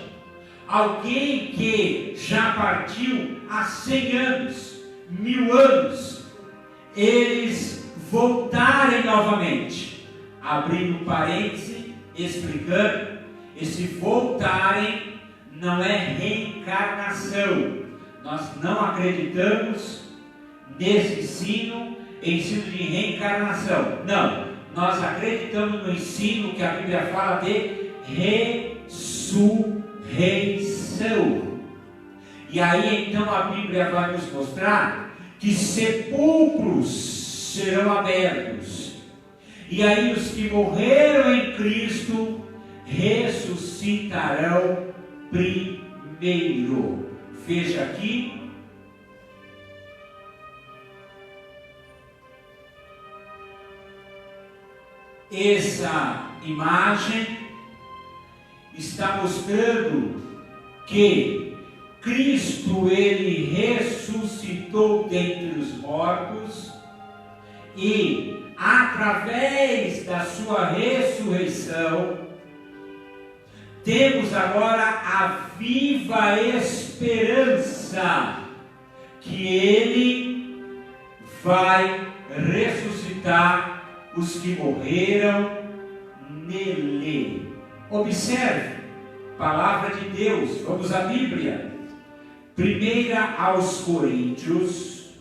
Alguém que já partiu há 100 anos, 1000 anos, eles voltarem novamente? Abrindo parênteses, explicando, esse voltarem não é reencarnação. Nós não acreditamos nesse ensino de reencarnação. Não, nós acreditamos no ensino que a Bíblia fala de ressurreição. E aí então a Bíblia vai nos mostrar que sepulcros serão abertos. E aí os que morreram em Cristo ressuscitarão primeiro. Veja aqui. Essa imagem está mostrando que Cristo, ele ressuscitou dentre os mortos, e através da sua ressurreição temos agora a viva esperança que ele vai ressuscitar os que morreram nele. Observe, palavra de Deus, vamos à Bíblia. 1 aos Coríntios,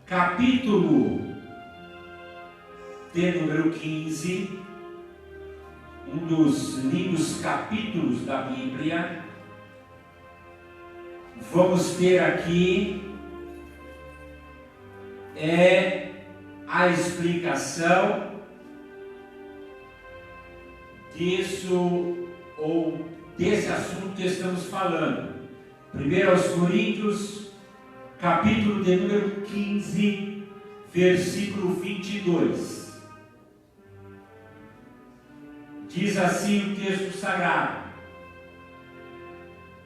capítulo de número 15, um dos lindos capítulos da Bíblia. Vamos ter aqui a explicação disso, ou desse assunto que estamos falando. 1 aos Coríntios, capítulo de número 15, versículo 22. Diz assim o texto sagrado: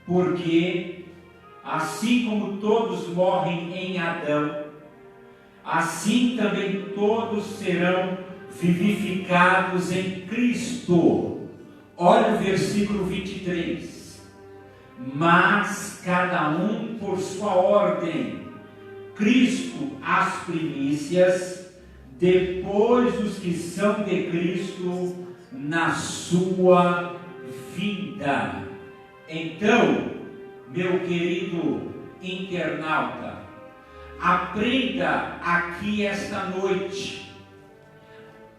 porque assim como todos morrem em Adão, assim também todos serão vivificados em Cristo. Olha o versículo 23. Mas cada um por sua ordem, Cristo as primícias, depois os que são de Cristo na sua vinda. Então, meu querido internauta, aprenda aqui esta noite.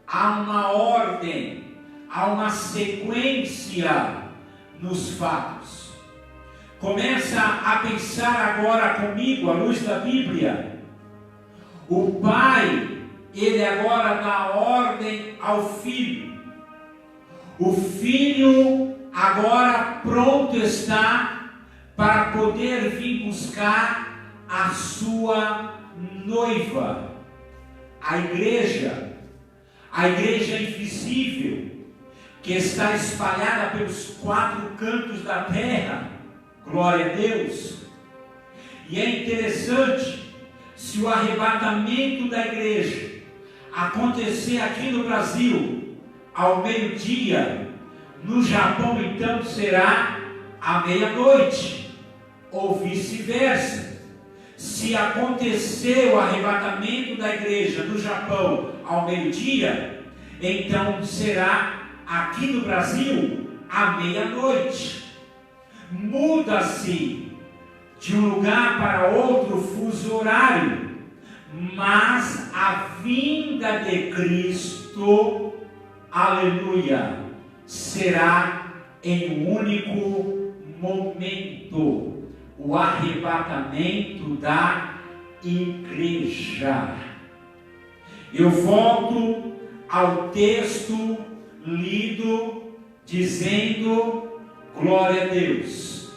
Há uma ordem, há uma sequência nos fatos. Começa a pensar agora comigo, à luz da Bíblia. O pai, ele agora dá ordem ao filho. O filho agora pronto está para poder vir buscar a sua noiva, a igreja invisível, que está espalhada pelos 4 cantos da terra. Glória a Deus. E é interessante, se o arrebatamento da igreja acontecer aqui no Brasil ao meio-dia, no Japão então será à meia-noite, ou vice-versa. Se acontecer o arrebatamento da igreja no Japão ao meio-dia, então será aqui no Brasil à meia-noite. Muda-se de um lugar para outro fuso horário, mas a vinda de Cristo, aleluia, será em um único momento, o arrebatamento da igreja. Eu volto ao texto lido dizendo: glória a Deus.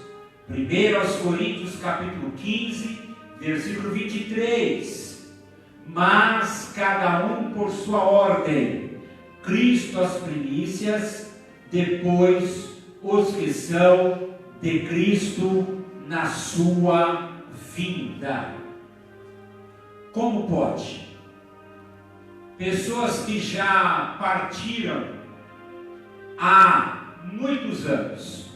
1 Coríntios capítulo 15, versículo 23. Mas cada um por sua ordem, Cristo as primícias, depois os que são de Cristo na sua vinda. Como pode? Pessoas que já partiram há muitos anos,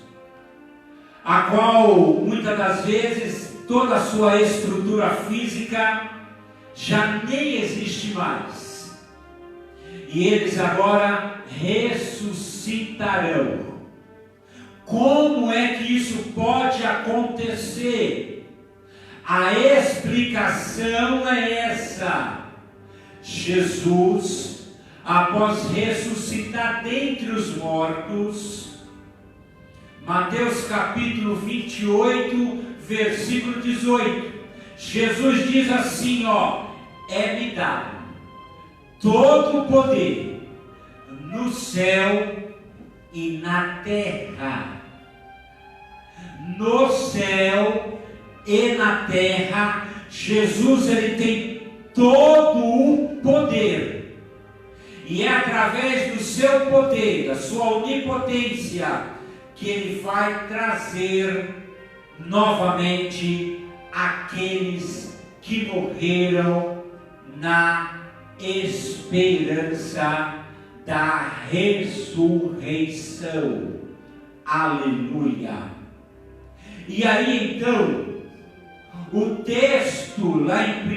a qual muitas das vezes toda a sua estrutura física já nem existe mais, e eles agora ressuscitarão. Como é que isso pode acontecer? A explicação é essa: Jesus, após ressuscitar dentre os mortos, Mateus capítulo 28, versículo 18, Jesus diz assim, é-me dado todo o poder no céu e na terra. No céu e na terra, Jesus ele tem todo o poder, e é através do seu poder, da sua onipotência, que ele vai trazer novamente aqueles que morreram na esperança da ressurreição. Aleluia! E aí então, o texto lá em 1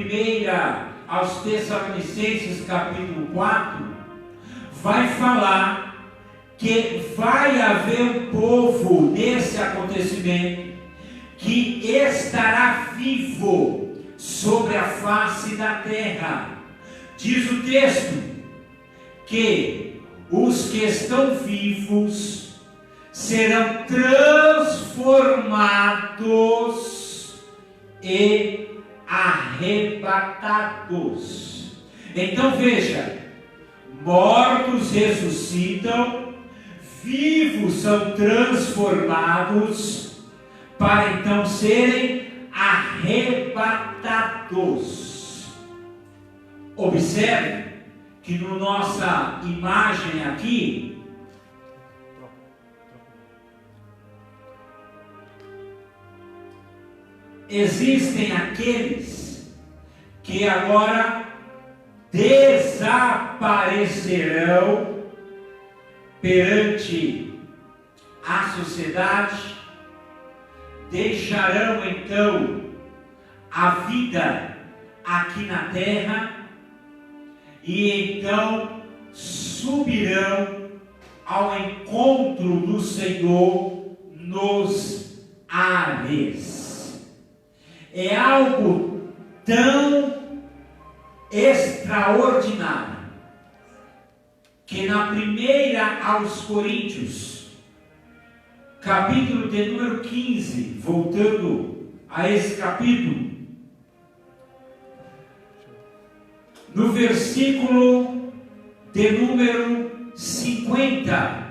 aos Tessalonicenses capítulo 4 vai falar que vai haver um povo nesse acontecimento que estará vivo sobre a face da terra. Diz o texto que os que estão vivos serão transformados e arrebatados. Então veja, mortos ressuscitam, vivos são transformados, para então serem arrebatados. Observe que na nossa imagem aqui, existem aqueles que agora desaparecerão perante a sociedade, deixarão então a vida aqui na terra e então subirão ao encontro do Senhor nos ares. É algo tão extraordinário que na primeira aos Coríntios, capítulo de número 15, voltando a esse capítulo, no versículo de número 50,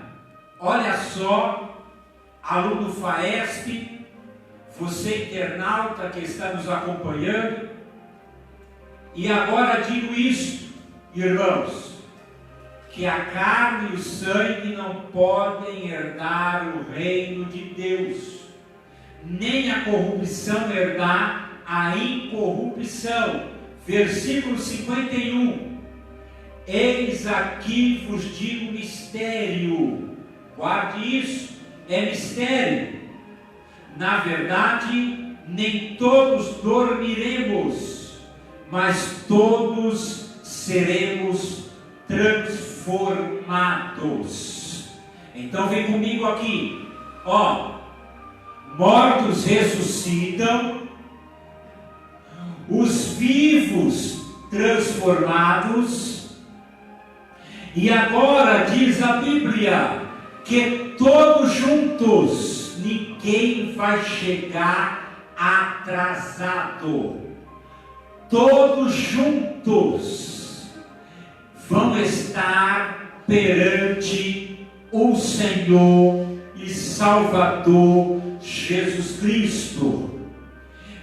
olha só, aluno FAESP, você internauta que está nos acompanhando, e agora digo isto, irmãos, que a carne e o sangue não podem herdar o reino de Deus, nem a corrupção herdar a incorrupção. Versículo 51, eis aqui vos digo mistério, guarde isso, é mistério. Na verdade, nem todos dormiremos, mas todos seremos transformados. Então vem comigo aqui, ó, mortos ressuscitam, os vivos transformados, e agora diz a Bíblia que todos juntos, ninguém vai chegar atrasado, todos juntos vão estar perante o Senhor e Salvador Jesus Cristo,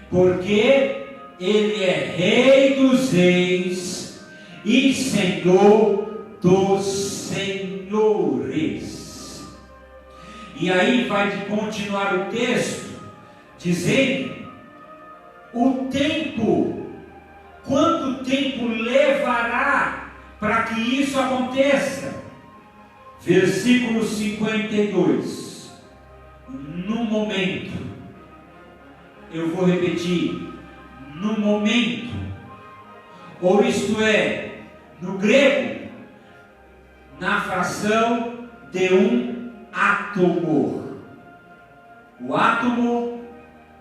porque Ele é Rei dos Reis e Senhor dos Senhores. E aí vai continuar o texto, dizendo, o tempo, quanto tempo levará para que isso aconteça? Versículo 52, no momento, eu vou repetir, no momento, ou isto é, no grego, na fração de um átomo. O átomo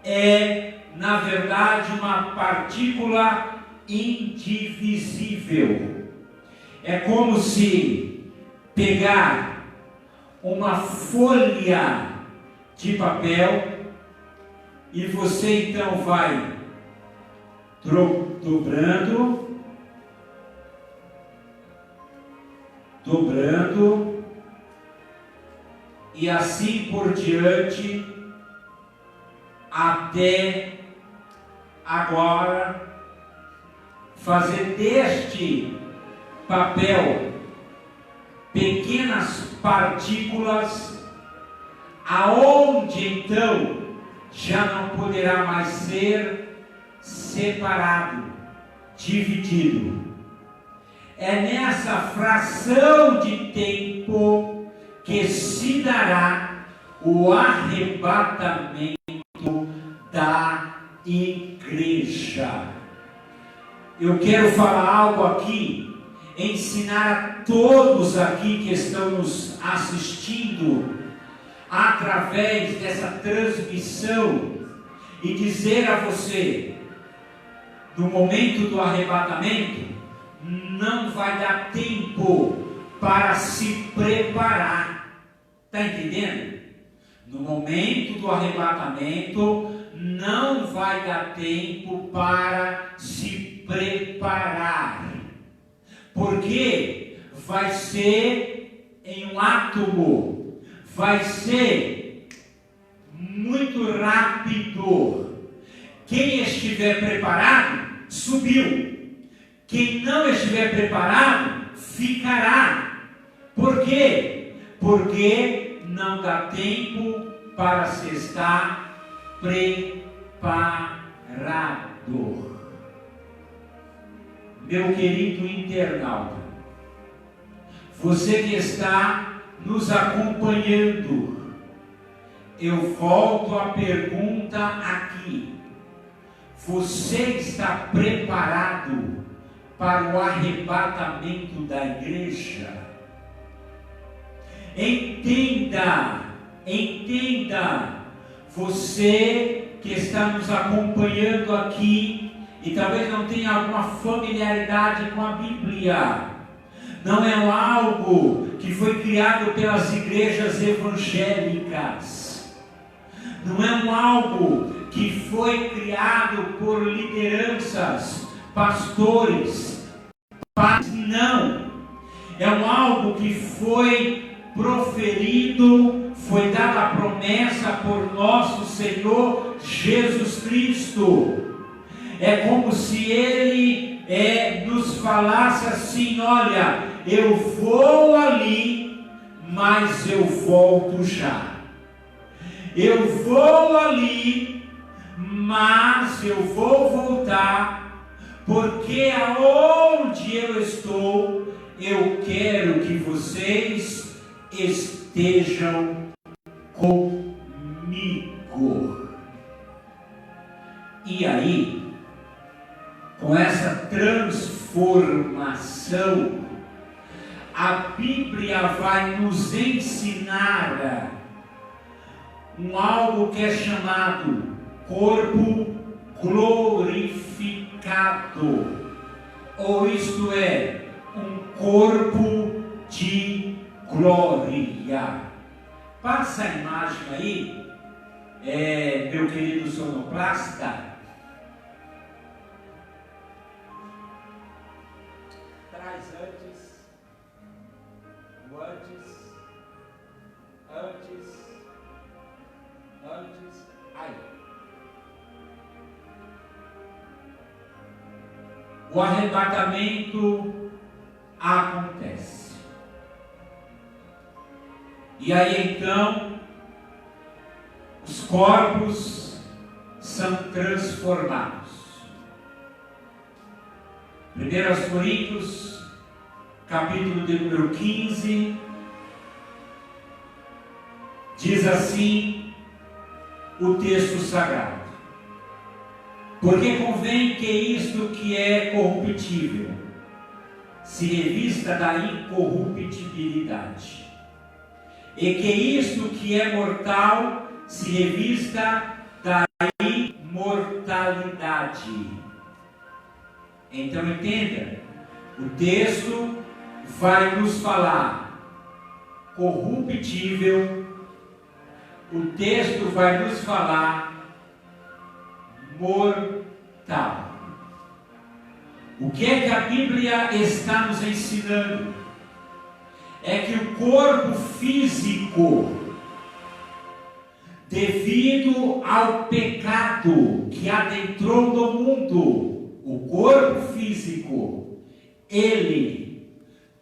é, na verdade, uma partícula indivisível. É como se pegar uma folha de papel e você então vai dobrando, e assim por diante, até agora, fazer deste papel pequenas partículas, aonde então já não poderá mais ser separado, dividido. É nessa fração de tempo que se dará o arrebatamento da igreja. Eu quero falar algo aqui, ensinar a todos aqui que estão nos assistindo através dessa transmissão e dizer a você, no momento do arrebatamento, não vai dar tempo para se preparar. Está entendendo? No momento do arrebatamento, não vai dar tempo para se preparar. Porque vai ser em um átomo, vai ser muito rápido. Quem estiver preparado, subiu. Quem não estiver preparado, ficará. Por quê? Porque não dá tempo para se estar preparado. Meu querido internauta, você que está nos acompanhando, eu volto à pergunta aqui. Você está preparado para o arrebatamento da igreja? Entenda, você que está nos acompanhando aqui e talvez não tenha alguma familiaridade com a Bíblia. Não é algo que foi criado pelas igrejas evangélicas. Não é algo que foi criado por lideranças, pastores, não. É algo que foi proferido, foi dada a promessa por nosso Senhor Jesus Cristo. É como se Ele nos falasse assim: olha, eu vou ali, mas eu volto já. Eu vou ali, mas eu vou voltar, porque aonde eu estou, eu quero que vocês estejam comigo. E aí, com essa transformação, a Bíblia vai nos ensinar algo que é chamado corpo glorificado, ou isto é, um corpo de glória. Passa a imagem aí, meu querido sonoplasta. Traz antes, aí. O arrebatamento acontece. E aí então, os corpos são transformados. 1 Coríntios, capítulo de número 15, diz assim o texto sagrado: porque convém que isto que é corruptível se revista da incorruptibilidade, e que isto que é mortal se revista da imortalidade. Então entenda, o texto vai nos falar corruptível, o texto vai nos falar mortal. O que é que a Bíblia está nos ensinando? É que o corpo físico, devido ao pecado que adentrou no mundo, o corpo físico, ele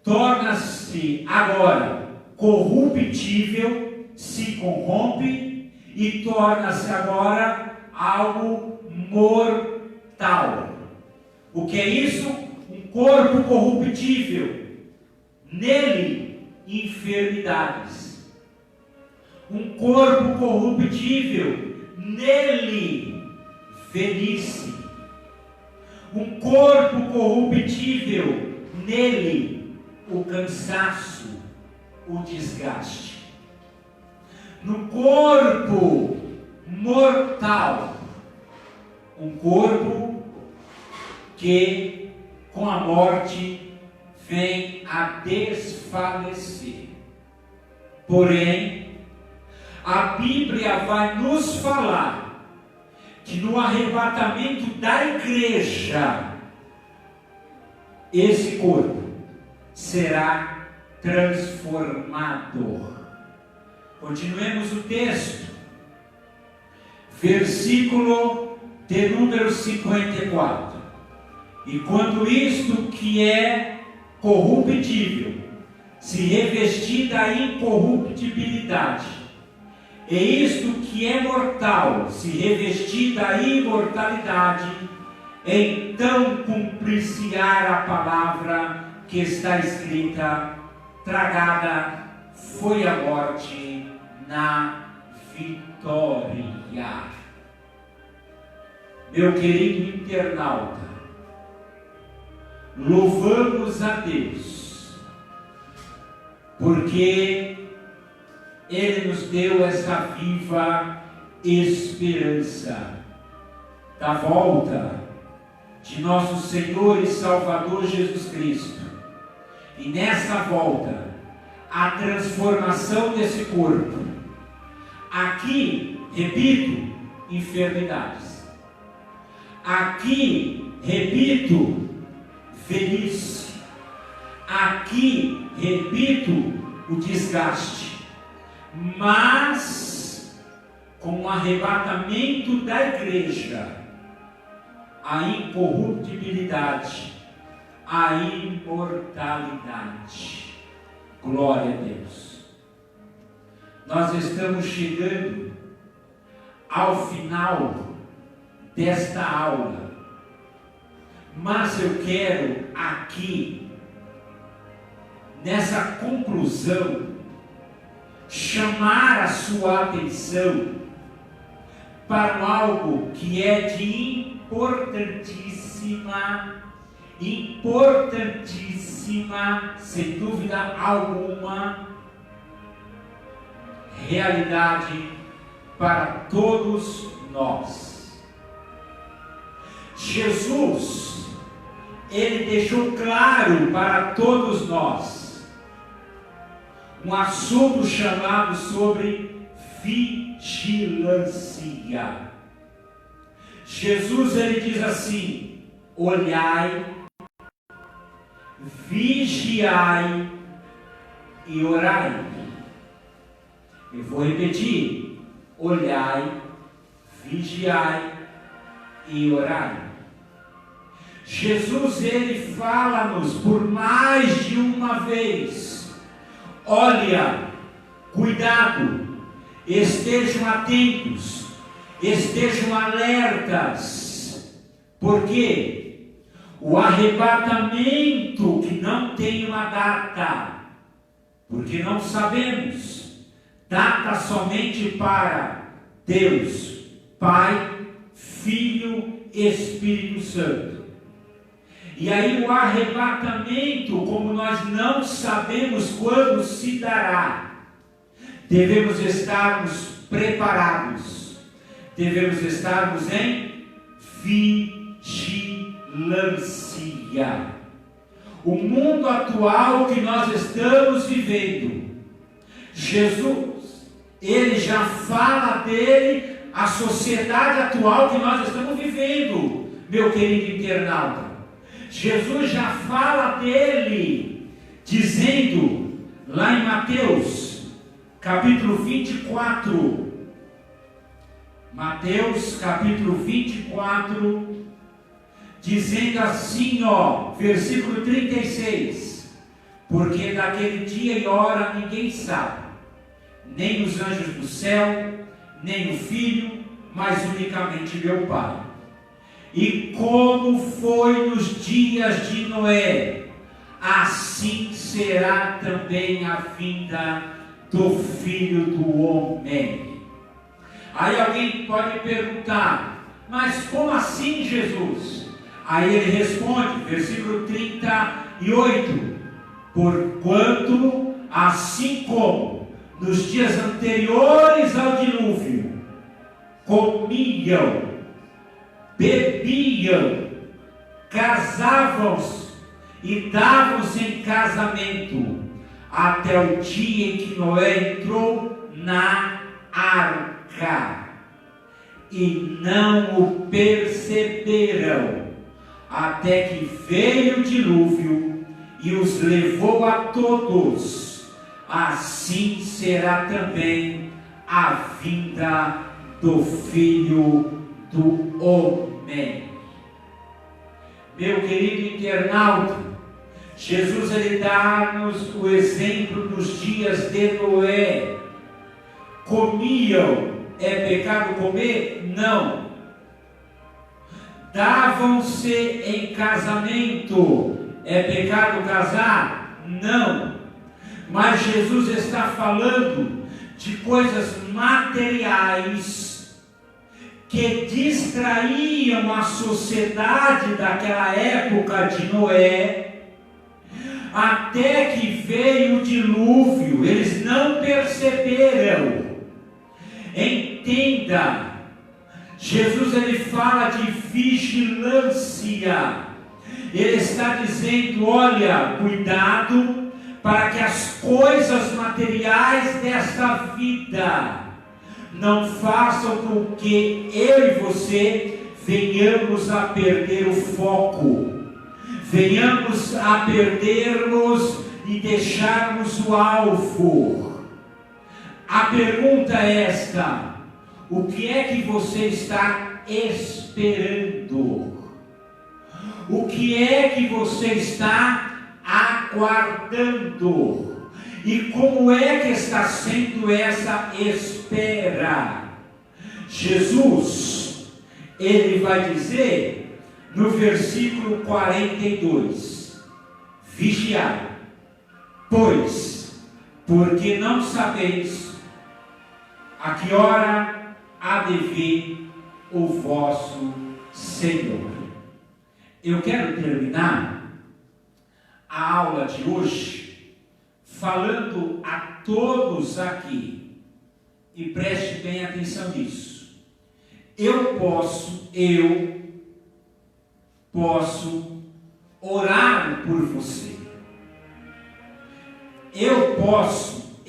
torna-se agora corruptível, se corrompe e torna-se agora algo mortal. O que é isso? Um corpo corruptível, nele enfermidades. Um corpo corruptível, nele velhice. Um corpo corruptível, nele o cansaço, o desgaste. No corpo mortal, um corpo que com a morte vem a desfalecer. Porém, a Bíblia vai nos falar que no arrebatamento da igreja, esse corpo será transformado. Continuemos o texto, versículo de número 54. E quando isto que é corruptível se revestir da incorruptibilidade, e isto que é mortal se revestir da imortalidade, então cumprir-se-á a palavra que está escrita: tragada foi a morte na vitória. Meu querido internauta, louvamos a Deus, porque Ele nos deu essa viva esperança da volta de nosso Senhor e Salvador Jesus Cristo. E nessa volta, a transformação desse corpo. Aqui, repito, enfermidades. Aqui, repito, velhice. Aqui, repito, o desgaste. Mas, com o arrebatamento da igreja, a incorruptibilidade, a imortalidade. Glória a Deus. Nós estamos chegando ao final desta aula, mas eu quero aqui, nessa conclusão, chamar a sua atenção para algo que é de importantíssima, sem dúvida alguma, realidade para todos nós. Jesus, ele deixou claro para todos nós um assunto chamado sobre vigilância. Jesus, ele diz assim: olhai, vigiai e orai. Eu vou repetir: olhai, vigiai e orai. Jesus, ele fala-nos por mais de uma vez: olha, cuidado, estejam atentos, estejam alertas, porque o arrebatamento, que não tem uma data, porque não sabemos, data somente para Deus, Pai, Filho, Espírito Santo. E aí o arrebatamento, como nós não sabemos quando se dará, devemos estarmos preparados, devemos estarmos em vigilância. O mundo atual que nós estamos vivendo, Jesus, ele já fala dele, a sociedade atual que nós estamos vivendo, meu querido internauta. Jesus já fala dele, dizendo, lá em Mateus, capítulo 24, Mateus capítulo 24, dizendo assim, versículo 36, porque daquele dia e hora ninguém sabe, nem os anjos do céu, nem o Filho, mas unicamente meu Pai. E como foi nos dias de Noé, assim será também a vinda do Filho do Homem. Aí alguém pode perguntar, mas como assim, Jesus? Aí ele responde, versículo 38, porquanto assim como nos dias anteriores ao dilúvio, comiam, bebiam, casavam-se e davam-se em casamento, até o dia em que Noé entrou na arca, e não o perceberam, até que veio o dilúvio e os levou a todos. Assim será também a vinda do Filho do Homem. Meu querido internauta, Jesus, ele dá-nos o exemplo dos dias de Noé. Comiam, é pecado comer? Não. Davam-se em casamento, é pecado casar? Não. Mas Jesus está falando de coisas materiais que distraíam a sociedade daquela época de Noé, até que veio o dilúvio. Eles não perceberam. Entenda, Jesus ele fala de vigilância. Ele está dizendo: olha, cuidado para que as coisas materiais desta vida não façam com que eu e você venhamos a perder o foco, venhamos a perdermos e deixarmos o alvo. A pergunta é esta: o que é que você está esperando? O que é que você está aguardando? E como é que está sendo essa espera? Jesus, ele vai dizer no versículo 42: vigiai, pois, porque não sabeis a que hora há de vir o vosso Senhor. Eu quero terminar a aula de hoje falando a todos aqui, e preste bem atenção nisso. Eu posso orar por você. Eu posso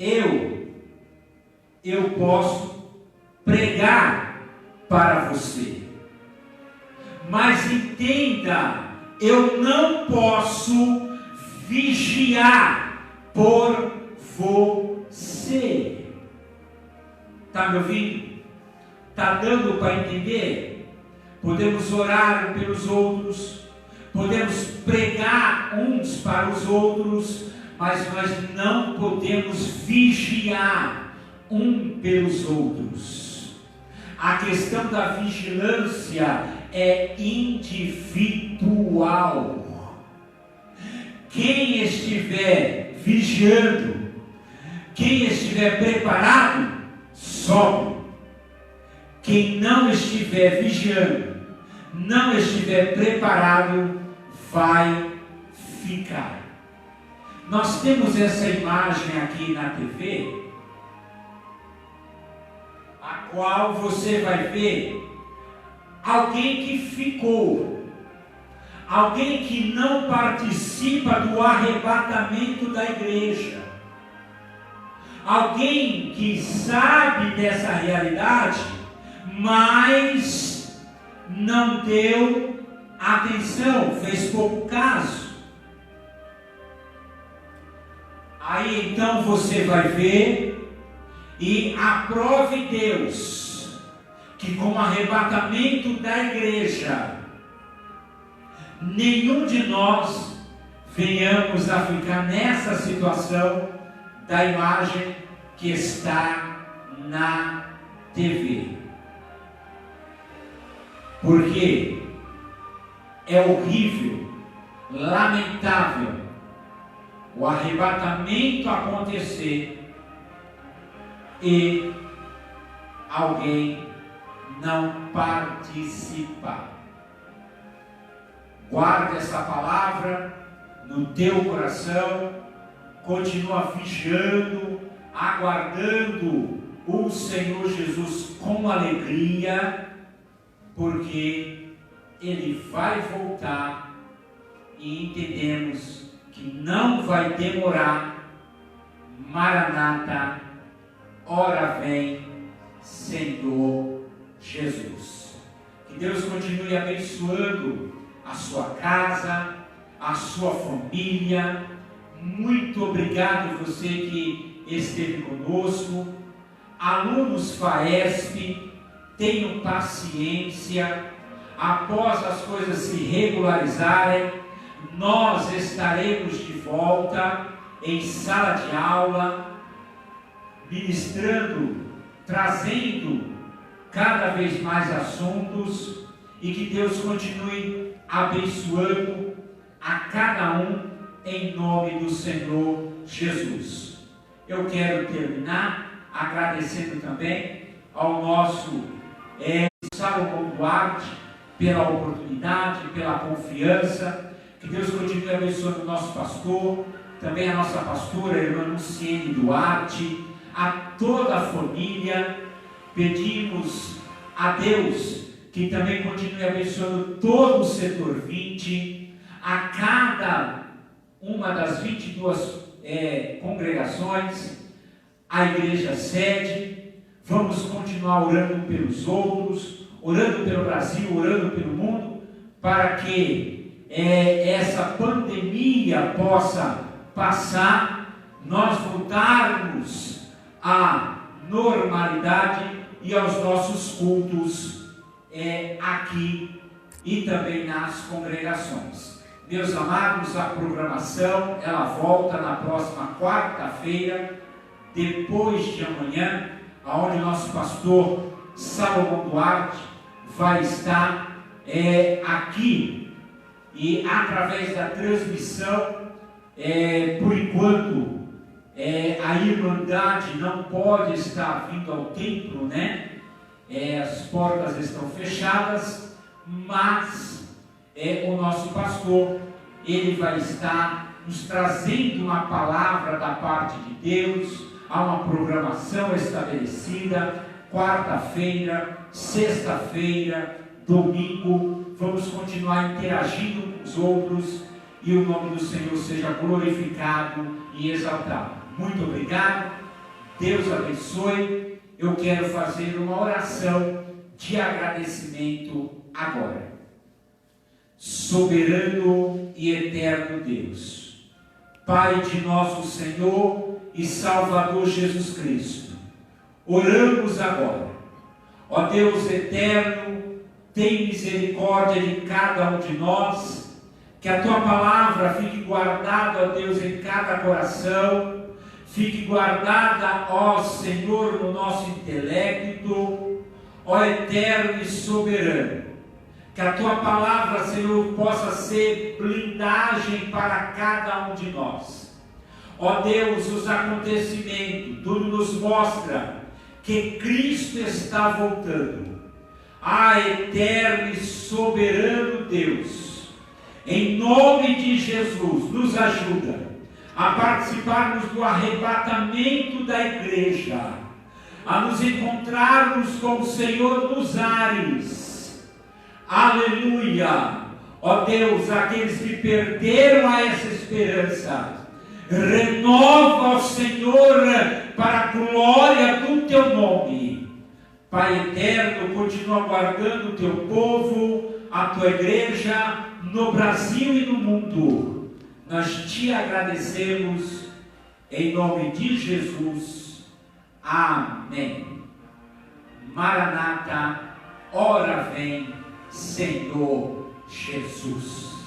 pregar para você. Mas entenda, eu não posso vigiar por você. Está me ouvindo? Está dando para entender? Podemos orar pelos outros, podemos pregar uns para os outros, mas nós não podemos vigiar um pelos outros. A questão da vigilância é individual. Quem estiver vigiando, quem estiver preparado, sobe. Quem não estiver vigiando, não estiver preparado, vai ficar. Nós temos essa imagem aqui na TV, a qual você vai ver alguém que ficou, alguém que não participa do arrebatamento da igreja, alguém que sabe dessa realidade, mas não deu atenção, fez pouco caso. Aí então você vai ver e aprove Deus que com o arrebatamento da igreja, nenhum de nós venhamos a ficar nessa situação da imagem que está na TV. Porque é horrível, lamentável o arrebatamento acontecer e alguém não participar. Guarda essa palavra no teu coração, continua vigiando, aguardando o Senhor Jesus com alegria, porque Ele vai voltar e entendemos que não vai demorar. Maranata, ora vem, Senhor Jesus. Que Deus continue abençoando a sua casa, a sua família. Muito obrigado você que esteve conosco. Alunos FAESP, tenham paciência. Após as coisas se regularizarem, nós estaremos de volta em sala de aula, ministrando, trazendo cada vez mais assuntos, e que Deus continue abençoando a cada um em nome do Senhor Jesus. Eu quero terminar agradecendo também ao nosso Salomão Duarte pela oportunidade, pela confiança. Que Deus continue abençoando o nosso pastor, também a nossa pastora, a irmã Luciene Duarte, a toda a família. Pedimos a Deus que também continue abençoando todo o setor 20, a cada uma das 22 congregações, a igreja sede. Vamos continuar orando pelos outros, orando pelo Brasil, orando pelo mundo, para que essa pandemia possa passar, nós voltarmos à normalidade e aos nossos cultos aqui e também nas congregações. Meus amados, a programação ela volta na próxima quarta-feira, depois de amanhã, onde o nosso pastor Salomão Duarte vai estar aqui, e através da transmissão, por enquanto a Irmandade não pode estar vindo ao templo, né? As portas estão fechadas, mas o nosso pastor, ele vai estar nos trazendo uma palavra da parte de Deus. Há uma programação estabelecida, quarta-feira, sexta-feira, domingo, vamos continuar interagindo com os outros, e o nome do Senhor seja glorificado e exaltado. Muito obrigado, Deus abençoe. Eu quero fazer uma oração de agradecimento agora. Soberano e eterno Deus, Pai de nosso Senhor e Salvador Jesus Cristo, oramos agora. Ó Deus eterno, tem misericórdia de cada um de nós, que a Tua palavra fique guardada, ó Deus, em cada coração, fique guardada, ó Senhor, no nosso intelecto, ó eterno e soberano. Que a Tua palavra, Senhor, possa ser blindagem para cada um de nós. Ó Deus, os acontecimentos, tudo nos mostra que Cristo está voltando. Eterno e soberano Deus, em nome de Jesus, nos ajuda a participarmos do arrebatamento da igreja, a nos encontrarmos com o Senhor nos ares. Aleluia! Ó Deus, aqueles que perderam a essa esperança, renova, ó Senhor, para a glória do Teu nome. Pai eterno, continua guardando o Teu povo, a Tua igreja, no Brasil e no mundo. Nós Te agradecemos, em nome de Jesus. Amém. Maranata, ora vem, Senhor Jesus.